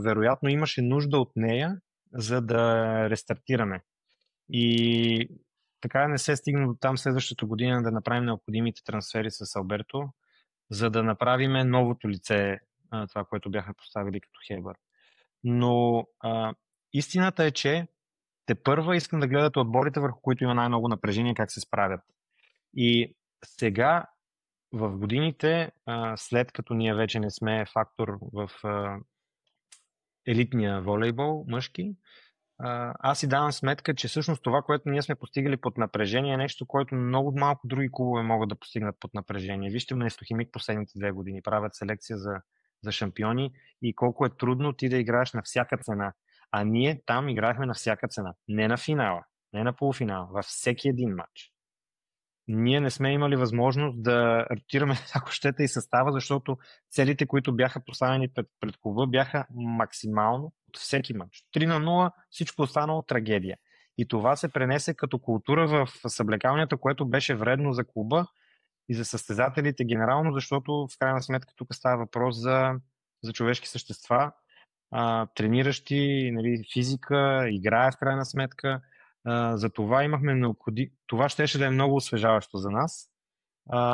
вероятно имаше нужда от нея, за да рестартираме. И така не се стигна до там следващата година да направим необходимите трансфери с Алберто, за да направим новото лице, това, което бяха поставили като Хебър. Но истината е, че тепърва искам да гледат отборите, върху които има най-много напрежение, как се справят. И сега, в годините, след като ние вече не сме фактор в елитния волейбол мъжки, аз си давам сметка, че всъщност това, което ние сме постигали под напрежение, е нещо, което много малко други клубове могат да постигнат под напрежение. Вижте Нефтохимик последните 2 години. Правят селекция за шампиони и колко е трудно ти да играеш на всяка цена. А ние там играехме на всяка цена. Не на финала, не на полуфинала, във всеки един матч. Ние не сме имали възможност да ротираме, ако щете, и състава, защото целите, които бяха поставени пред клуба, бяха максимално от всеки матч. 3-0, всичко останало трагедия. И това се пренесе като култура в съблекалнята, което беше вредно за клуба и за състезателите генерално, защото в крайна сметка тук става въпрос за човешки същества, трениращи, нали, физика, играе в крайна сметка. За това имахме това щеше да е много освежаващо за нас.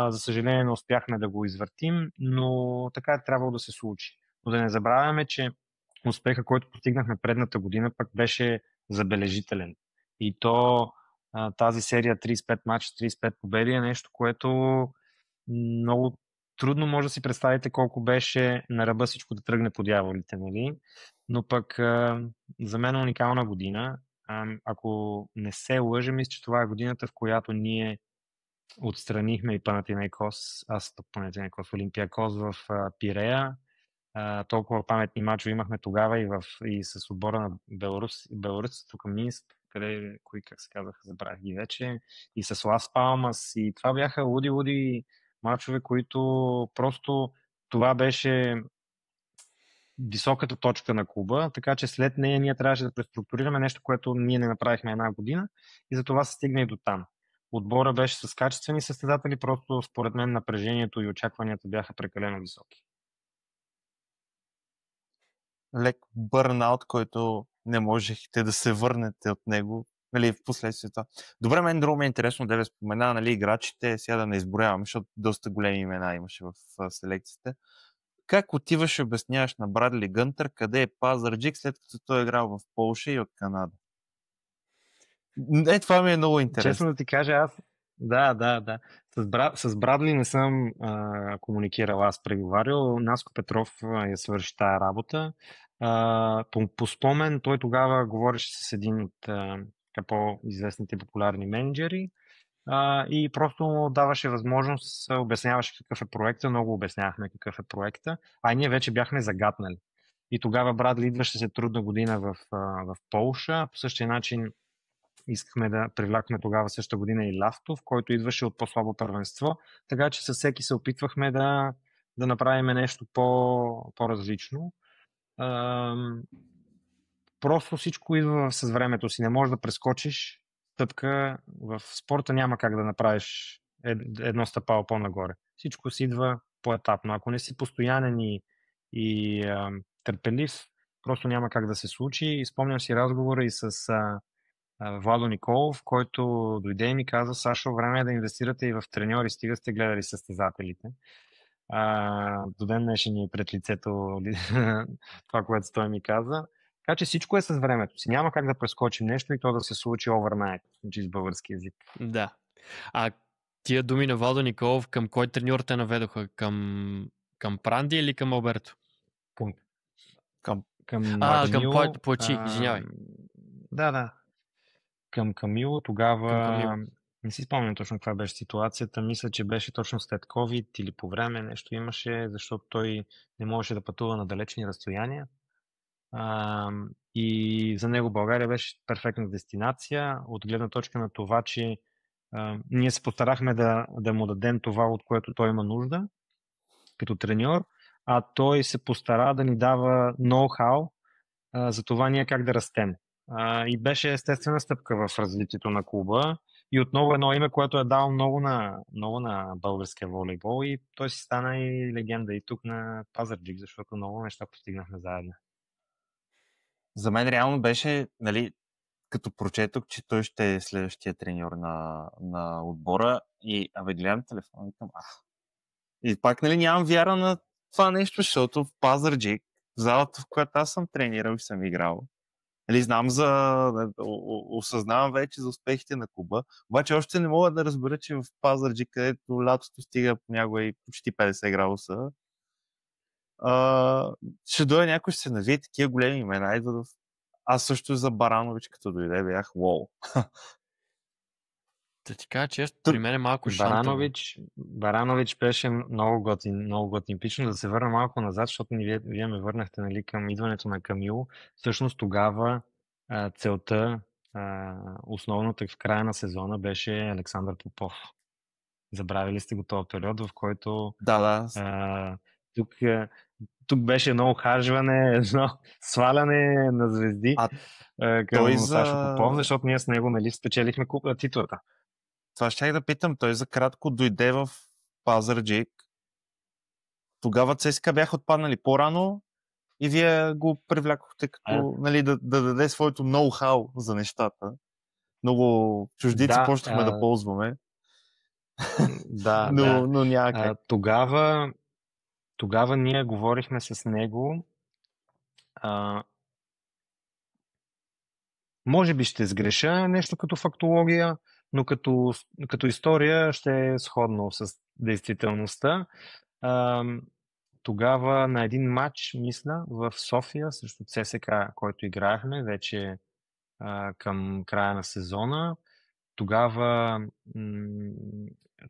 За съжаление не успяхме да го извъртим, но така е трябвало да се случи. Но да не забравяме, че успеха, който постигнахме предната година, пък беше забележителен. И то тази серия 35 мача, 35 победи е нещо, което много трудно може да си представите колко беше на ръба всичко да тръгне по дяволите, нали? Но пък за мен е уникална година. Ако не се лъжа, мисля, че това е годината, в която ние отстранихме и Панатинайкос, Панатинайкос, Олимпиакос в Пирея. Толкова паметни мачове имахме тогава и с отбора на Беларус, тук Минск, как се казаха, забравих ги вече, и с Лас Палмас, и това бяха луди мачове, които просто това беше високата точка на клуба, така че след нея ние трябваше да преструктурираме нещо, което ние не направихме една година и за това се стигна и до там. отбора беше с качествени състезатели, просто според мен напрежението и очакванията бяха прекалено високи. Лек бърнаут, който не можехте да се върнете от него, нали, в последствието. Добре, мен друго ми е интересно да ви спомена, нали, играчите, сега да не изброявам, защото доста големи имена имаше в селекцията. Как отиваш и обясняваш на Брадли Гънтър къде е Пазарджик, след като той е играл в Полша и от Канада? Това ми е много интересно. Честно да ти кажа, аз да. С Брадли не съм комуникирал, аз преговарял. Наско Петров я свърши тая работа. По спомен, той тогава говореше с един от по-известните популярни менеджери и просто му даваше възможност, обясняваше какъв е проекта, много обяснявахме какъв е проекта, а ние вече бяхме загатнали. И тогава Брадли идваше се трудна година в Полша, по същия начин искахме да привлякме тогава същата година и Лавтов, който идваше от по-слабо първенство, така че със всеки се опитвахме да направим нещо по-различно. Просто всичко идва с времето си. Не можеш да прескочиш стъпка. В спорта няма как да направиш едно стъпало по-нагоре. Всичко си идва по-етапно. Ако не си постоянен и търпелив, просто няма как да се случи. И спомням си разговора и с Владо Николов, който дойде и ми каза: Сашо, време е да инвестирате и в треньори, стига сте гледали състезателите. До ден днешен ни е пред лицето това, което той ми каза. Така че всичко е с времето си. Няма как да прескочим нещо и то да се случи overnight, значи с български език. Да. А тия думи на Владо Николов към кой треньор те наведоха? Към Пранди или към Алберто? Към Камило. Плачи, извинявай. Да. Към Камило тогава... Не си спомням точно каква беше ситуацията. Мисля, че беше точно след COVID или по време нещо имаше, защото той не можеше да пътува на далечни разстояния. И за него България беше перфектна дестинация, от гледна точка на това, че ние се постарахме да му дадем това, от което той има нужда като треньор, а той се постара да ни дава ноу-хау за това ние как да растем. И беше естествена стъпка в развитието на клуба. И отново едно име, което е дал много на българския волейбол, и той си стана и легенда и тук на Пазарджик, защото много неща постигнахме заедно. За мен реално беше, нали, като прочетох, че той ще е следващия треньор на отбора и гледам телефона и към И пак, нали, нямам вяра на това нещо, защото в Пазарджик, в залата, в която аз съм тренирал и съм играл, нали, осъзнавам вече за успехите на клуба, обаче още не мога да разбера, че в Пазарджик, където лятото стига понякога и почти 50 градуса, ще дойде някой, ще се навие такива големи имена. Аз също за Баранович, като дойде, бях уоу. Да ти кажа често, при мен е малко шантово. Баранович беше много готин пич, но да се върна малко назад, защото вие ме върнахте, нали, към идването на Камило. Всъщност тогава целта, основната в края на сезона, беше Александър Попов. Забравили сте го този период, в който тук беше едно ухажване, едно сваляне на звезди към Сашо Попов, защото ние с него, нали, спечелихме титлата. Това щях да питам. Той за кратко дойде в Пазарджик. Тогава ЦСКА бяха отпаднали по-рано и вие го привлякохте като, нали, да даде своето ноу-хау за нещата. Много чуждици почнахме да ползваме. Но някак. Тогава ние говорихме с него. Може би ще сгреша нещо като фактология, но като история ще е сходно с действителността. Тогава на един матч, мисля, в София срещу ЦСКА, който играехме вече към края на сезона, тогава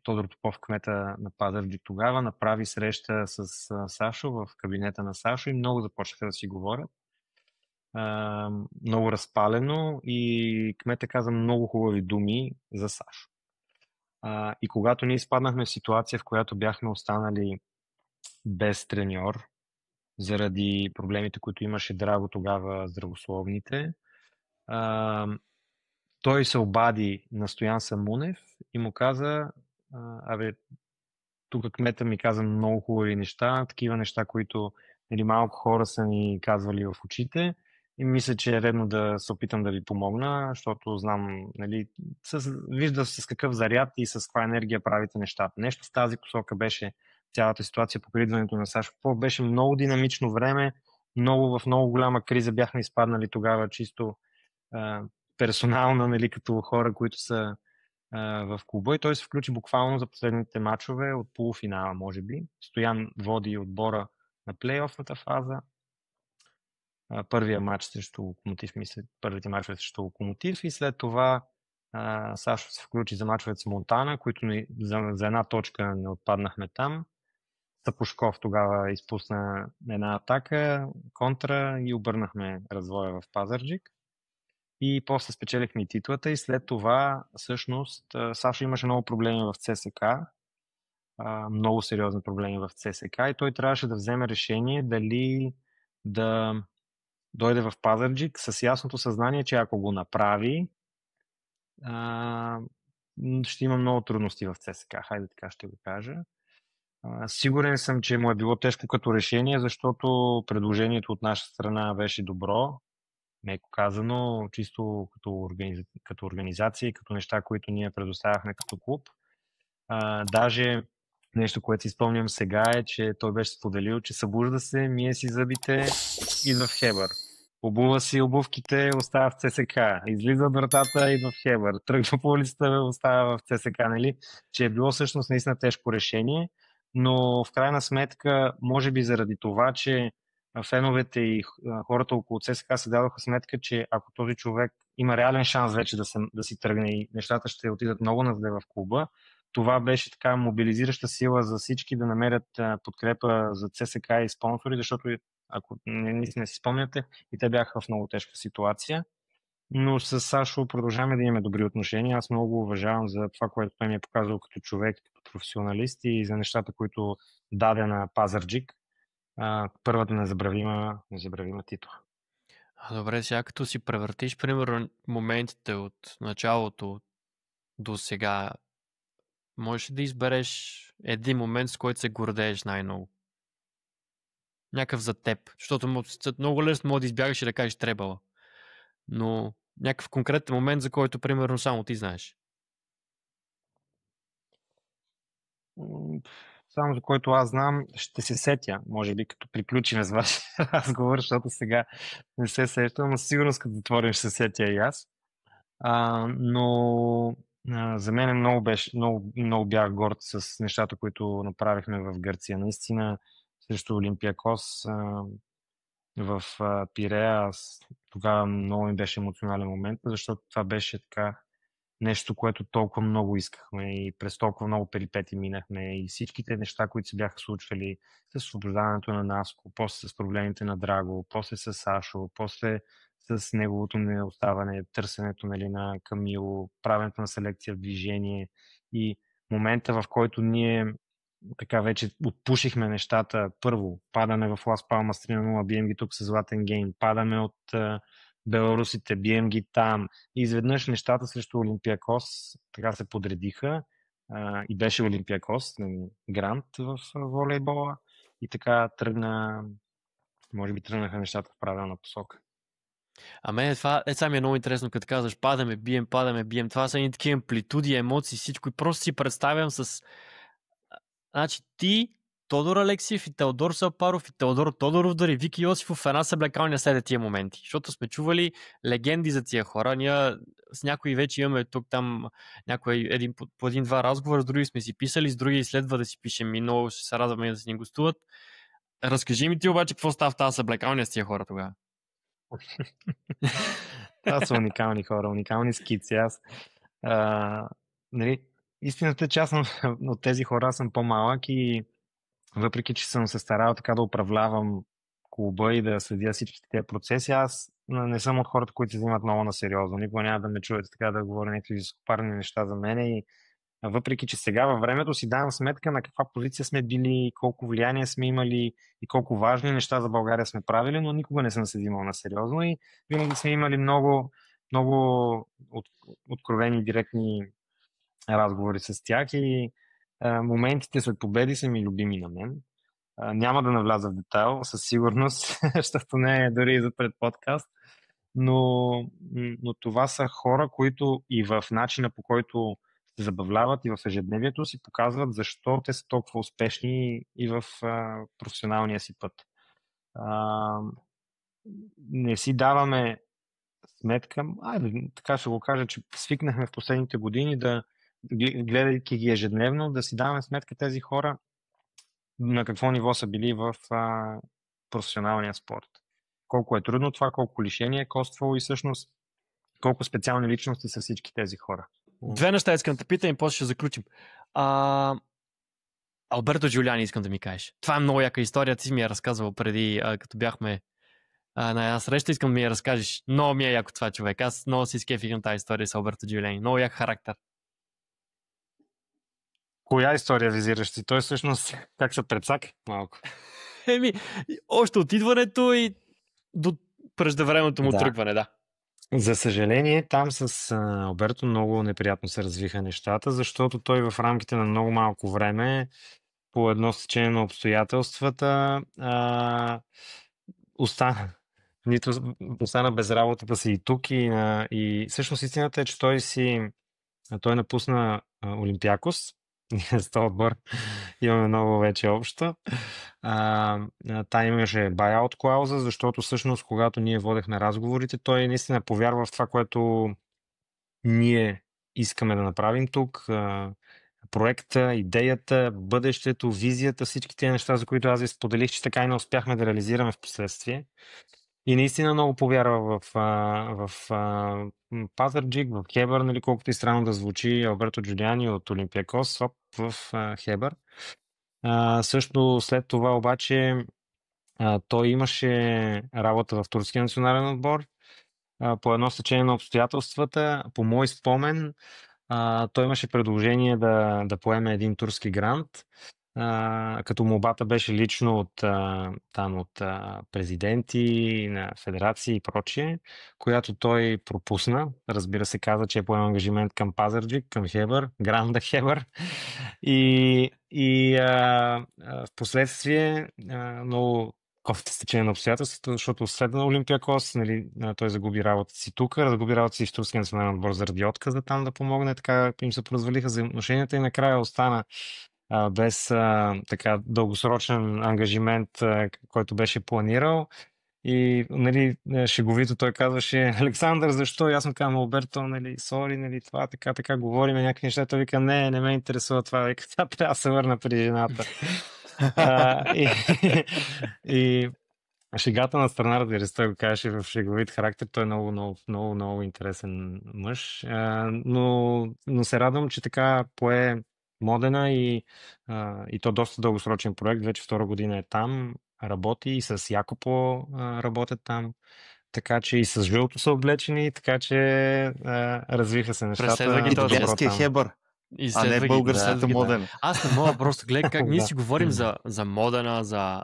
Тодор Попов, кмета на Пазарджик, тогава направи среща с Сашо в кабинета на Сашо и много започнаха да си говорят. Много разпалено, и кмета каза много хубави думи за Сашо. И когато ние изпаднахме в ситуация, в която бяхме останали без треньор, заради проблемите, които имаше Драго тогава, здравословните, той се обади на Стоян Самунев и му каза, абе, тук кмета ми каза много хубави неща, такива неща, които нали, малко хора са ни казвали в очите и мисля, че е редно да се опитам да ви помогна, защото знам, нали, вижда с какъв заряд и с каква енергия правите нещата. Нещо в тази посока беше цялата ситуация по идването на Сашо Попов. Беше много динамично време, в много голяма криза бяхме изпаднали тогава чисто персонална, нали, като хора, които са в клуба и той се включи буквално за последните матчове от полуфинала, може би. Стоян води отбора на плейофната фаза. Първия матч срещу Локомотив, мисля, първите матчове срещу Локомотив и след това Сашо се включи за матчовете с Монтана, които за една точка не отпаднахме там. Сапушков тогава изпусна една атака, контра и обърнахме развоя в Пазарджик. И после спечелихме и титлата и след това всъщност Сашо имаше много проблеми в ЦСК, много сериозни проблеми в ЦСК и той трябваше да вземе решение дали да дойде в Пазарджик с ясното съзнание, че ако го направи, ще има много трудности в ЦСК. Хайде така ще го кажа. Сигурен съм, че му е било тежко като решение, защото предложението от наша страна беше добро. Меко казано, чисто като организация и като неща, които ние предоставяхме като клуб. Даже нещо, което си спомням сега е, че той беше споделил, че събужда се, мие си зъбите, идва в Хебър. Обува си обувките, остава в ЦСК. Излиза от вратата, идва в Хебър. Тръгва по улицата, остава в ЦСК. Нали? Че е било всъщност наистина тежко решение, но в крайна сметка, може би заради това, че феновете и хората около ЦСКА се дадоха сметка, че ако този човек има реален шанс вече да си тръгне и нещата ще отидат много назле в клуба, това беше така мобилизираща сила за всички да намерят подкрепа за ЦСКА и спонсори, защото ако не си спомняте, и те бяха в много тежка ситуация. Но с Сашо продължаваме да имаме добри отношения. Аз много го уважавам за това, което той ми е показал като човек, като професионалист и за нещата, които даде на Пазарджик. Първата незабравима титла. Добре, сега като си превъртиш, примерно, моментите от началото до сега, можеш ли да избереш един момент, с който се гордееш най-много? Някакъв за теб. Защото много лесно може да избягаш и да кажеш Требала. Но някакъв конкретен момент, за който, примерно, само ти знаеш. Само за който аз знам, ще се сетя, може би, като приключим с вашия разговор, защото сега не се сещам, но сигурно като отворим ще се сетя и аз. Но за мен много бях горд с нещата, които направихме в Гърция. Наистина, срещу Олимпиакос в Пирея, тогава много ми беше емоционален момент, защото това беше така нещо, което толкова много искахме и през толкова много перипети минахме и всичките неща, които се бяха случвали с освобождаването на Наско, после с проблемите на Драго, после с Сашо, после с неговото неоставане, търсенето нали, на Камило, правенето на селекция в движение и момента, в който ние така вече отпушихме нещата. Първо, падаме в Лас Палмас 3-0, бием ги тук с златен гейм, падаме от беларусите, бием ги там. И изведнъж нещата срещу Олимпиакос така се подредиха и беше Олимпиакос, грант в волейбола и така може би тръгнаха нещата в правилна посока. А мен това ми е много интересно, като казваш падаме, бием. Това са едни такива амплитуди, емоции, всичко и просто си представям с... Значи ти, Тодор Алексиев и Теодор Сапаров и Теодор Тодоров, дори Вики Йосифов в една съблекалня следят тия моменти. Защото сме чували легенди за тия хора. Ние с някои вече имаме тук-там по един-два разговора, с други сме си писали, с други следва да си пишем и много ще се радваме да си ни гостуват. Разкажи ми ти обаче какво става в тази съблекалня с тия хора тогава. Това са уникални хора, уникални скици. Нали, истината е, че аз съм от тези хора съм по-малък и въпреки, че съм се старал така да управлявам клуба и да следя всички тези процеси, аз не съм от хората, които се взимат много на сериозно. Никога няма да ме чуете така да говоря някакви високопарни неща за мене и въпреки, че сега във времето си давам сметка на каква позиция сме били, колко влияние сме имали и колко важни неща за България сме правили, но никога не съм се взимал на сериозно и винаги сме имали много откровени, директни разговори с тях и моментите след победи са ми любими на мен. Няма да навляза в детайл, със сигурност, защото не е дори и за пред подкаст, но това са хора, които и в начина по който се забавляват и в ежедневието си показват защо те са толкова успешни и в професионалния си път. Не си даваме сметка, така ще го кажа, че свикнахме в последните години да, гледайки ги ежедневно, да си даваме сметка тези хора на какво ниво са били в професионалния спорт. Колко е трудно това, колко лишение е коствало и всъщност колко специални личности са всички тези хора. Две неща искам да питам и после ще заключим. Алберто Джулиани искам да ми кажеш. Това е много яка история, ти си ми я разказвал преди, като бяхме на една среща, искам да ми я разкажеш. Много ми е яко това човек. Аз много си скефих тази история с Алберто Джулиани. Много як характер. Коя история визираш ти? Той всъщност как се прецака малко? Още от идването и до преждевременното му тръгване, да. За съжаление, там с Алберто много неприятно се развиха нещата, защото той в рамките на много малко време, по едно стечение на обстоятелствата, остана без работата си и тук. И всъщност истината е, че той напусна Олимпиакос. Ние с този отбор имаме много вече общо. Та имаше buyout клауза, защото всъщност когато ние водехме разговорите, той наистина повярва в това, което ние искаме да направим тук. Проекта, идеята, бъдещето, визията, всички тези неща, за които аз ви споделих, че така и не успяхме да реализираме в последствие. И наистина много повярва в Пазарджик, в Хебър, нали, колкото и странно да звучи, Алберто Джулиани от Олимпиакос в Хебър. Също след това обаче той имаше работа в турския национален отбор. По едно стечение на обстоятелствата, по мой спомен, той имаше предложение да поеме един турски грант, като молбата беше лично от президенти на федерации и прочие, която той пропусна. Разбира се, каза, че е поел ангажимент към Пазарджик, към Хебър, Гранда Хебър. И в последствие много кофте стечение на обстоятелствата, защото след на Олимпиакос, нали, той загуби работата си тук, загуби работата си в турския национален отбор заради отказа там да помогне, така им се поразвалиха взаимоотношенията и накрая остана без така дългосрочен ангажимент, който беше планирал. И нали, шеговито той казваше: Александър, защо? И аз му казвам: Алберто, нали, сори, нали, това така говорим някакви неща. Той вика: не ме интересува това. Вика: това трябва да се върна при жената. И шегата на страна, разбира се, той го казваше в шеговит характер. Той е много интересен мъж. Но се радвам, че така пое Модена и то доста дългосрочен проект. Вече втора година е там, работи и с Якопо работят там. Така че и с жълто са облечени, така че развиха се нещата. Италианския Хебър. А не българската Модена. Аз не мога, просто гледай как ние си говорим за Модена, за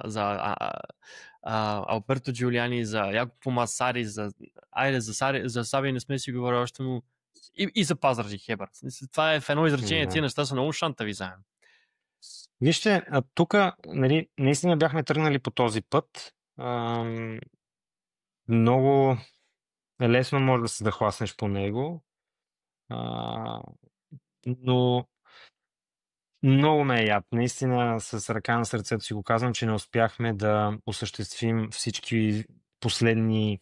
Алберто Джулиани, за Якопо Масари, за Саби не сме си говорили още, но и за Пазарджик Хебър. Това е в едно изречение, тия неща са много шантави заедно. Вижте, тук нали, наистина бяхме тръгнали по този път. Много лесно може да се захласнеш по него, но много ме е яд. Наистина с ръка на сърцето си го казвам, че не успяхме да осъществим всички последни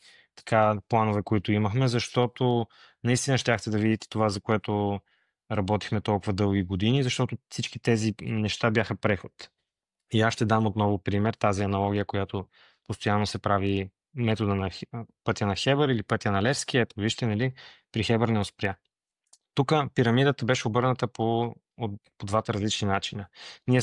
планове, които имахме, защото наистина щяхте да видите това, за което работихме толкова дълги години, защото всички тези неща бяха преход. И аз ще дам отново пример, тази аналогия, която постоянно се прави, метода на пътя на Хебър или пътя на Левски. Ето, вижте, нали, при Хебър не успя. Тук пирамидата беше обърната по двата различни начина. Ние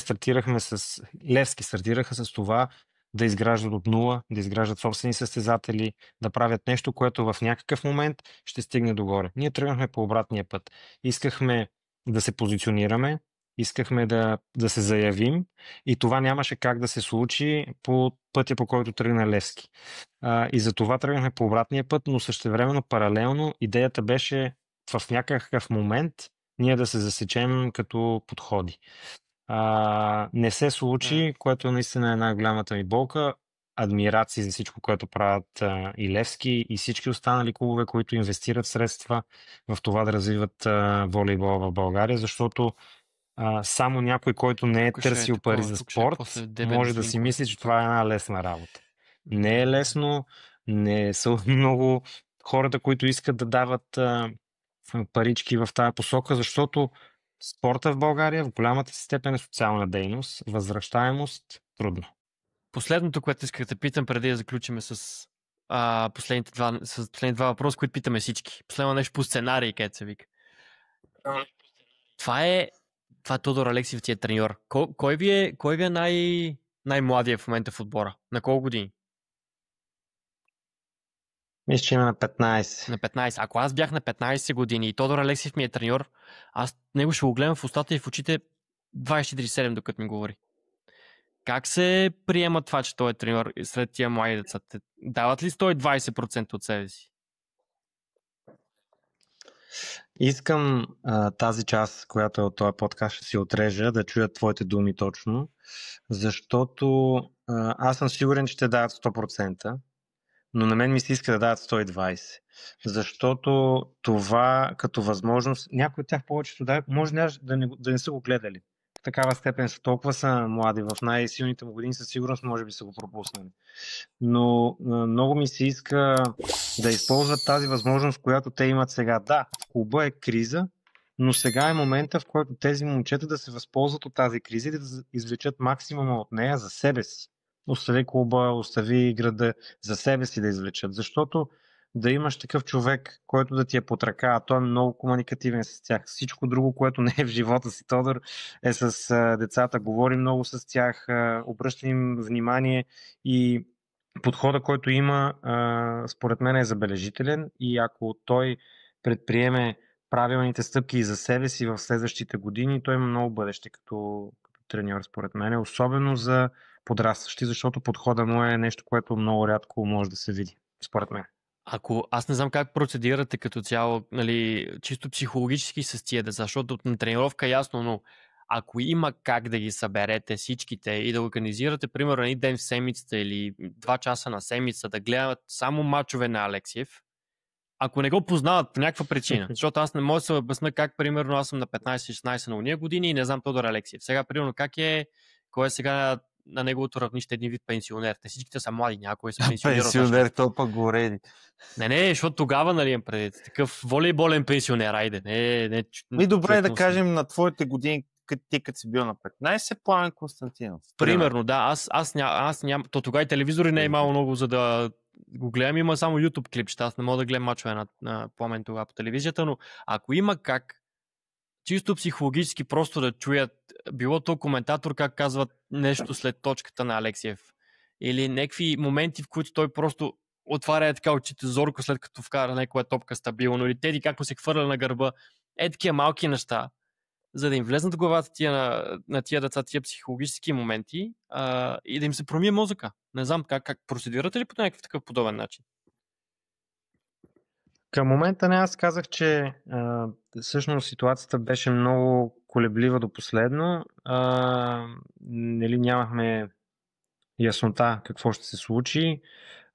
Левски стартираха с това да изграждат от нула, да изграждат собствени състезатели, да правят нещо, което в някакъв момент ще стигне догоре. Ние тръгнахме по обратния път. Искахме да се позиционираме, искахме да се заявим и това нямаше как да се случи по пътя, по който тръгна Левски. И за това тръгнахме по обратния път, но същевременно паралелно идеята беше в някакъв момент ние да се засечем като подходи. Не се случи, което наистина е най-голямата ми болка. Адмирации за всичко, което правят и Левски, и всички останали клубове, които инвестират средства в това да развиват волейбола в България, защото само някой, който не е Тук ще е търсил такова, пари за тук ще е спорт, после дебет може на да си свинкове. мисли, че това е една лесна работа. Не е лесно, не са много хората, които искат да дават парички в тази посока, защото спорта в България в голямата си степен е социална дейност, възвръщаемост трудно. Последното, което исках да питам, преди да заключим с последните два въпроса, които питаме всички. Последно нещо по сценарий, където се вика. Това е Тодор Алексиев, ти е треньор. Кой ви е най-младия в момента в отбора? На колко години? Мисля, че има на 15. На 15. Ако аз бях на 15 години и Тодор Алексиев ми е треньор, аз него ще го гледам в устата и в очите 24/7, докато ми говори. Как се приема това, че той е треньор сред тия млади деца? Дават ли 120% от себе си? Искам тази част, която е от този подкаст, ще си отрежа, да чуя твоите думи точно, защото аз съм сигурен, че те дават 100%, но на мен ми се иска да дават 120%, защото това като възможност, някои от тях повечето може да не са го гледали. В такава степен са толкова са млади, в най-силните му години със сигурност може би са го пропуснали. Но много ми се иска да използват тази възможност, която те имат сега. Да, в клуба е криза, но сега е момента, в който тези момчета да се възползват от тази криза и да извлечат максимума от нея за себе си. Остави клуба, остави града, за себе си да извлечат. Защото да имаш такъв човек, който да ти е под ръка, а той е много комуникативен с тях. Всичко друго, което не е в живота си, Тодор, е с децата. Говори много с тях, обръща им внимание и подхода, който има, според мен е забележителен и ако той предприеме правилните стъпки и за себе си в следващите години, той има много бъдеще като треньор, според мен, особено за подрастващи, защото подхода му е нещо, което много рядко може да се види, според мен. Ако аз не знам как процедирате като цяло, нали, чисто психологически с тия деца, защото на тренировка е ясно, но ако има как да ги съберете всичките и да организирате, примерно, един ден в седмицата или 2 часа на седмица да гледат само мачове на Алексиев, ако не го познават по някаква причина, защото аз не мога да се обясня как, примерно, аз съм на 15-16 на уния години и не знам Тодор Алексиев. Сега, примерно, кой е сега на неговото равнище един вид пенсионер? Те всичките са млади, някой се пенсионира. Пенсионер, то пък го реди. Не, защото тогава, нали, преди такъв волейболен пенсионер, айде. Ми добре да кажем на твоите години, като си бил на 15, Пламен Константинов. Примерно, да. Аз нямам. То тогава и телевизори не е имало много, за да го гледам. Има само YouTube клипчета. Аз не мога да гледам мачове на Пламен тогава по телевизията, но ако има как чисто психологически просто да чуят, било то коментатор как казват нещо след точката на Алексиев или някакви моменти, в които той просто отваря така очите зорко след като вкара някоя топка стабилно или Теди как му се хвърля на гърба. Такива малки неща, за да им влезнат в главата на тия деца, тия психологически моменти и да им се промие мозъка. Не знам как процедирате ли по някакъв такъв подобен начин? Към момента не, аз казах, че всъщност ситуацията беше много колеблива до последно. Нали, нямахме яснота какво ще се случи.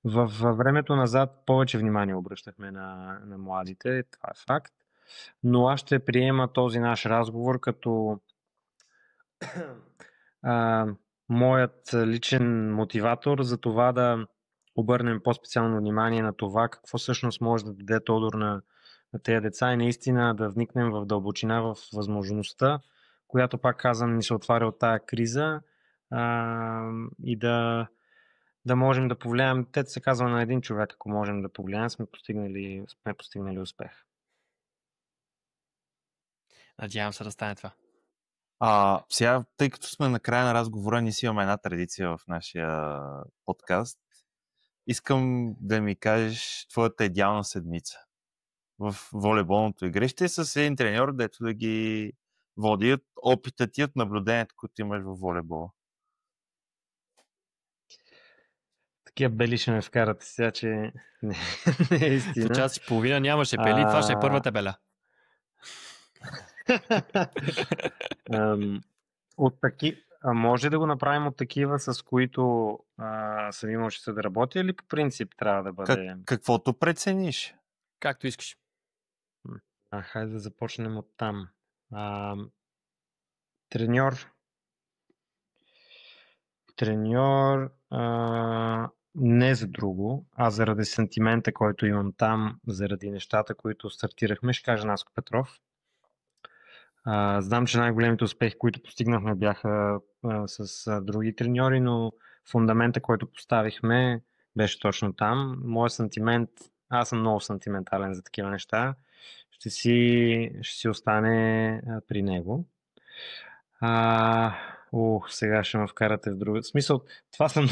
Във времето назад повече внимание обръщахме на младите, това е факт. Но аз ще приема този наш разговор като моят личен мотиватор за това да обърнем по-специално внимание на това какво всъщност може да даде Тодор на тези деца и наистина да вникнем в дълбочина в възможността, която, пак казвам, ни се отваря от тая криза и да можем да повлияем. Те се казва на един човек, ако можем да повлияем, сме постигнали успех. Надявам се да стане това. Сега, тъй като сме на края на разговора, ние си имаме една традиция в нашия подкаст. Искам да ми кажеш твоята идеална седмица в волейболното игрище с един треньор, дето да ги води от опита ти, от наблюдението, което имаш в волейбола. Такива бели ще ме вкарате сега, че не е истина. За час и половина нямаше бели, това ще е първата беля. Може да го направим от такива, с които съм имал ще се да работя, или по принцип трябва да бъде... Каквото прецениш. Както искаш. Хайде да започнем от там. Треньор. Не за друго, а заради сантимента, който имам там, заради нещата, които стартирахме, ще кажа Наско Петров. Знам, че най-големите успехи, които постигнахме, бяха с други треньори, но фундамента, който поставихме, беше точно там. Моят сантимент, аз съм много сантиментален за такива неща, ще си остане при него. Сега ще ме вкарате в друга. Смисъл, това са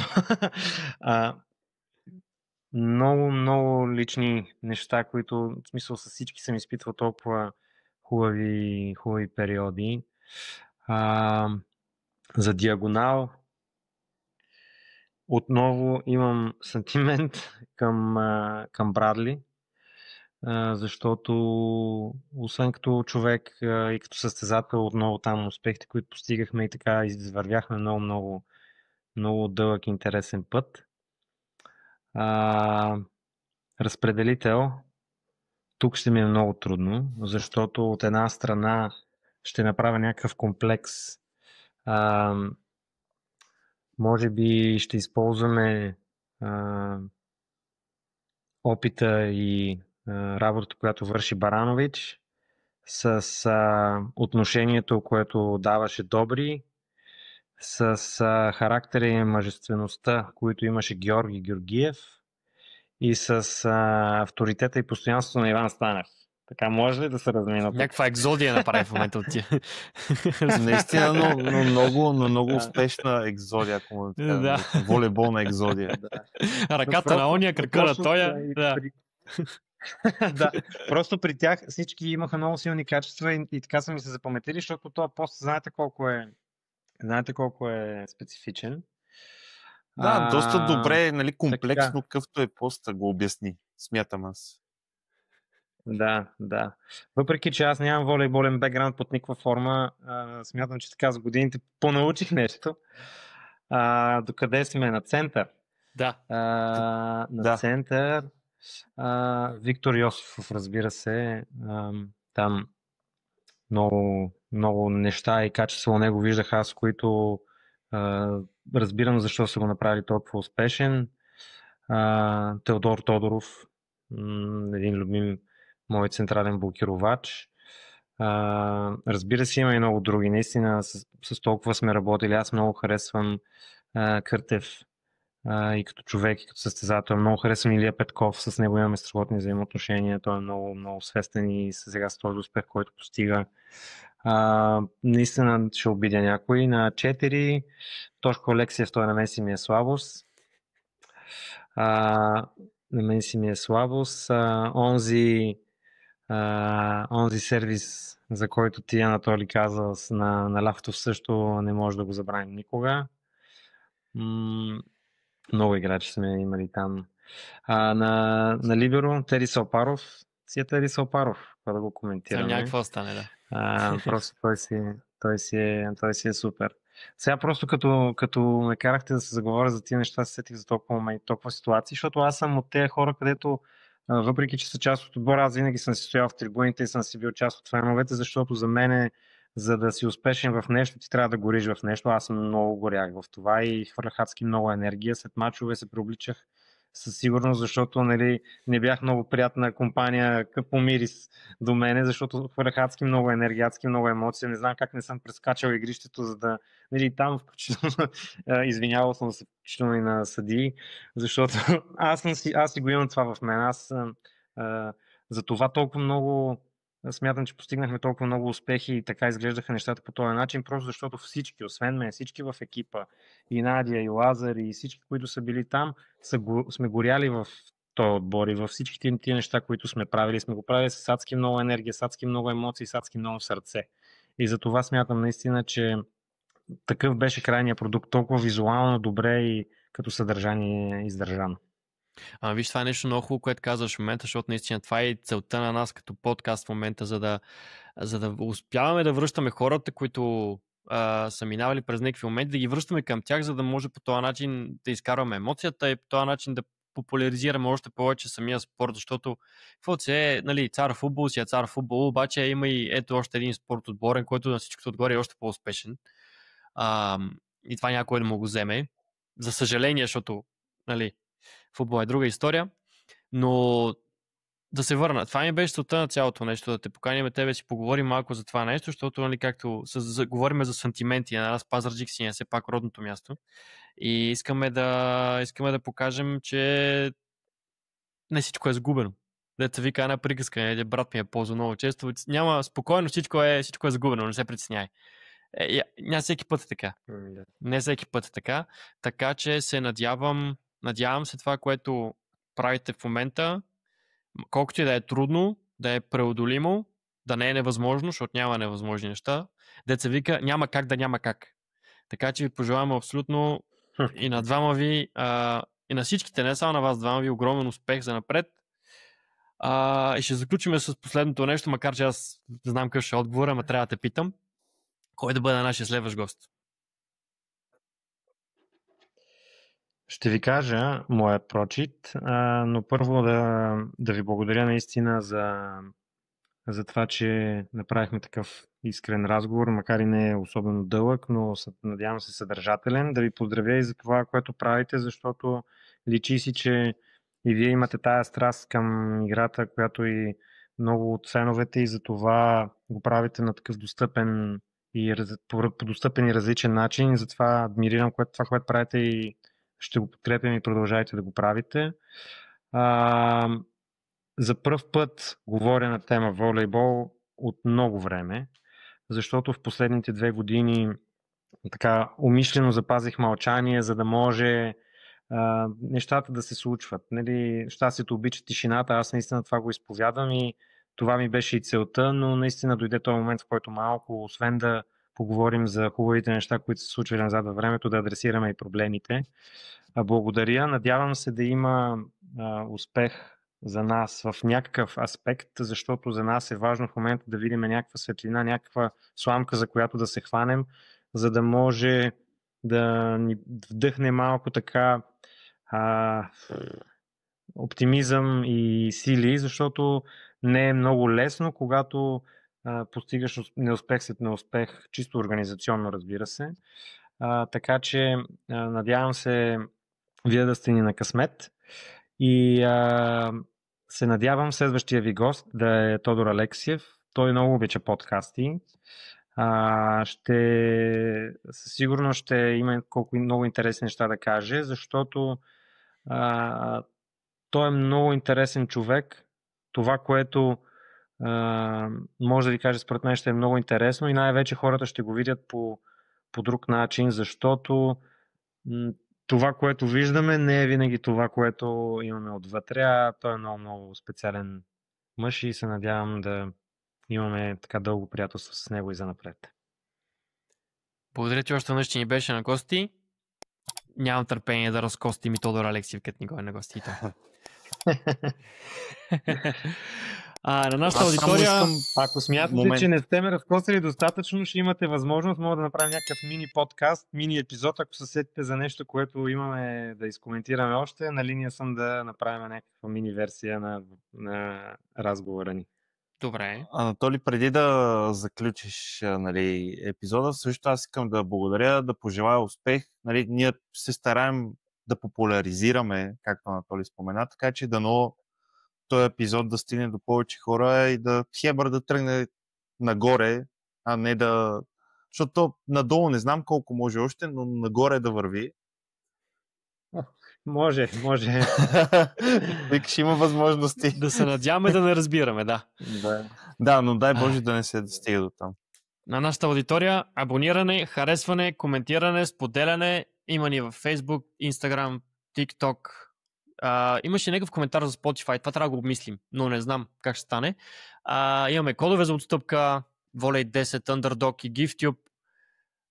много лични неща, които, в смисъл, с всички съм изпитвал толкова хубави периоди. За Диагонал отново имам сантимент към Брадли, защото освен като човек и като състезател, отново там успехите, които постигахме и така извървяхме много дълъг интересен път. Разпределител. Тук ще ми е много трудно, защото от една страна ще направя някакъв комплекс. Може би ще използваме опита и работата, която върши Баранович, с отношението, което даваше Добри, с характера и мъжествеността, които имаше Георги Георгиев, и с авторитета и постоянството на Иван Станев. Така може ли да се размина? Някаква екзодия направи в момента от тия. Наистина, но много успешна екзодия, ако му да. Волейболна екзодия. Да. Ръката на ония, крака на тоя. Да. Да, просто при тях всички имаха много силни качества и така са ми се запаметили, защото този пост знаете колко е специфичен. Да, доста добре, нали, комплексно, какъвто е поста, го обясни, смятам аз. Да. Въпреки, че аз нямам волейболен бекграунд под никаква форма, смятам, че така с годините понаучих нещо. Докъде сме? На център. Да. Център. Виктор Йосифов, разбира се. Там много неща и качества у него виждах аз, които разбирам защо са го направили толкова успешен. Теодор Тодоров, един любим мой централен блокировач. Разбира се, има и много други. Наистина с толкова сме работили. Аз много харесвам Къртев и като човек, и като състезател. Много харесвам Илия Петков, с него имаме страхотни взаимоотношения. Той е много свестен и сега с този успех, който постига. Наистина ще обидя някой. На 4 Тошко Алексиев, той на мен си ми е слабост. Онзи сервис, за който ти, Анатолий, каза на Лафтов, също не може да го забравим никога. Много играчи сме имали там. На Либеро Тери Салпаров. Тери Салпаров, какво да го коментираме. Някакво стане, да. Просто той си е супер. Сега просто като ме карахте да се заговоря за тия неща, се сетих за толкова ситуации, защото аз съм от тези хора, където въпреки, че са част от отбора, аз винаги съм си стоял в трибуните и съм си бил част от феновете, защото за мен, за да си успешен в нещо, ти трябва да гориш в нещо. Аз съм много горях в това и хвърлях адски много енергия. След мачове се преобличах със сигурност, защото не бях много приятна компания по мирис до мене, защото хвърлях адски много енергия, адски много емоции. Не знам как не съм прескачал игрището, за да... там включително извинявал съм се включително и на съдии, защото аз си го имам това в мен. За това толкова много смятам, че постигнахме толкова много успехи и така изглеждаха нещата по този начин, просто защото всички, освен мен, всички в екипа, и Надя, и Лазар, и всички, които са били там, сме горяли в този отбор и във всички тия неща, които сме правили. Сме го правили с адски много енергия, с адски много емоции, с адски много сърце. И за това смятам наистина, че такъв беше крайният продукт, толкова визуално добре и като съдържание издържано. Виж, това е нещо много хубаво, което казваш в момента, защото наистина това е целта на нас като подкаст в момента, за да успяваме да връщаме хората, които са минавали през някакви моменти, да ги връщаме към тях, за да може по този начин да изкарваме емоцията и по този начин да популяризираме още повече самия спорт, защото какво е, нали, цар футбол си е цар футбол, обаче има и ето още един спорт отборен, който на всичкото отгоре е още по-успешен. И това някой да му го вземе. За съжаление, защото, нали, футбол е друга история, но да се върна. Това ми беше целта на цялото нещо, да те поканим тебе, си поговорим малко за това нещо, защото, нали, както говорим за сантименти, на нас Пазарджик си е все пак родното място и искаме да покажем, че не всичко е загубено. Деца вика една приказка, брат ми е ползва много често. Няма, спокойно, всичко е загубено, не се притесняй. Не всеки път е така. Не всеки път е така. Така че се надявам се това, което правите в момента, колкото и да е трудно, да е преодолимо, да не е невъзможно, защото няма невъзможни неща. Деца вика, няма как да няма как. Така че ви пожелавам абсолютно и на двама ви, и на всичките, не само на вас двама ви, огромен успех за напред. И ще заключим с последното нещо, макар че аз знам какъв ще е отговора, ама трябва да те питам. Кой да бъде нашия следващ гост? Ще ви кажа моят прочит, но първо да ви благодаря наистина за това, че направихме такъв искрен разговор, макар и не е особено дълъг, но надявам се съдържателен. Да ви поздравя и за това, което правите, защото личи си, че и вие имате тая страст към играта, която и много от феновете, и за това го правите на такъв достъпен по достъпен и различен начин. Затова адмирирам това, което правите и ще го подкрепям и продължайте да го правите. За пръв път говоря на тема волейбол от много време, защото в последните 2 години така умишлено запазих мълчание, за да може нещата да се случват. Нали, щастието обича тишината, аз наистина това го изповядвам и това ми беше и целта, но наистина дойде този момент, в който малко, освен да поговорим за хубавите неща, които се случвали назад във времето, да адресираме и проблемите. Благодаря. Надявам се да има успех за нас в някакъв аспект, защото за нас е важно в момента да видим някаква светлина, някаква сламка, за която да се хванем, за да може да ни вдъхне малко така оптимизъм и сили, защото не е много лесно, когато постигаш неуспех след неуспех, чисто организационно, разбира се. Така че надявам се вие да сте ни на късмет и се надявам следващия ви гост да е Тодор Алексиев. Той много обича подкасти. Със сигурност ще има колко много интересни неща да каже, защото той е много интересен човек. Това, което може да ви кажа, според мен ще е много интересно и най-вече хората ще го видят по друг начин, защото това, което виждаме, не е винаги това, което имаме отвътре, а той е много, много специален мъж и се надявам да имаме така дълго приятелство с него и занапред. Благодаря ти още веднъж, че ни беше на гости. Нямам търпение да разкостим и Тодор Алексиев, като ни го е на гостите. На нашата аудитория... Ако смятате, че не сте ме разкосили достатъчно, ще имате възможност, мога да направим някакъв мини подкаст, мини епизод, ако се сетите за нещо, което имаме да изкоментираме още. На линия съм да направим някаква мини версия на разговора ни. Добре. Анатолий, преди да заключиш, нали, епизода, също аз искам да благодаря, да пожелая успех. Нали, ние се стараем да популяризираме, както Анатолий спомена, така че дано този епизод да стигне до повече хора и да Хебър да тръгне нагоре, а не да... Защото надолу не знам колко може още, но нагоре да върви. Може. Викаш, има възможности. Да се надяваме да не разбираме, да. Да, но дай Боже да не се стига до там. На нашата аудитория абониране, харесване, коментиране, споделяне. Има ни в Facebook, Instagram, TikTok. Имаше някакъв коментар за Spotify. Това трябва да го обмислим, но не знам как ще стане. Имаме кодове за отстъпка, Volley 10, Underdog и GiftTube.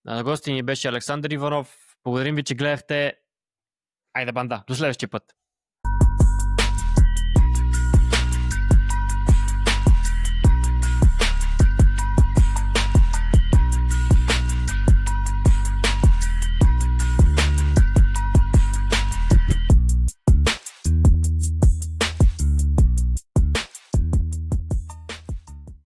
На гости ни беше Александър Иванов. Благодарим ви, че гледахте. Айде банда, до следващия път.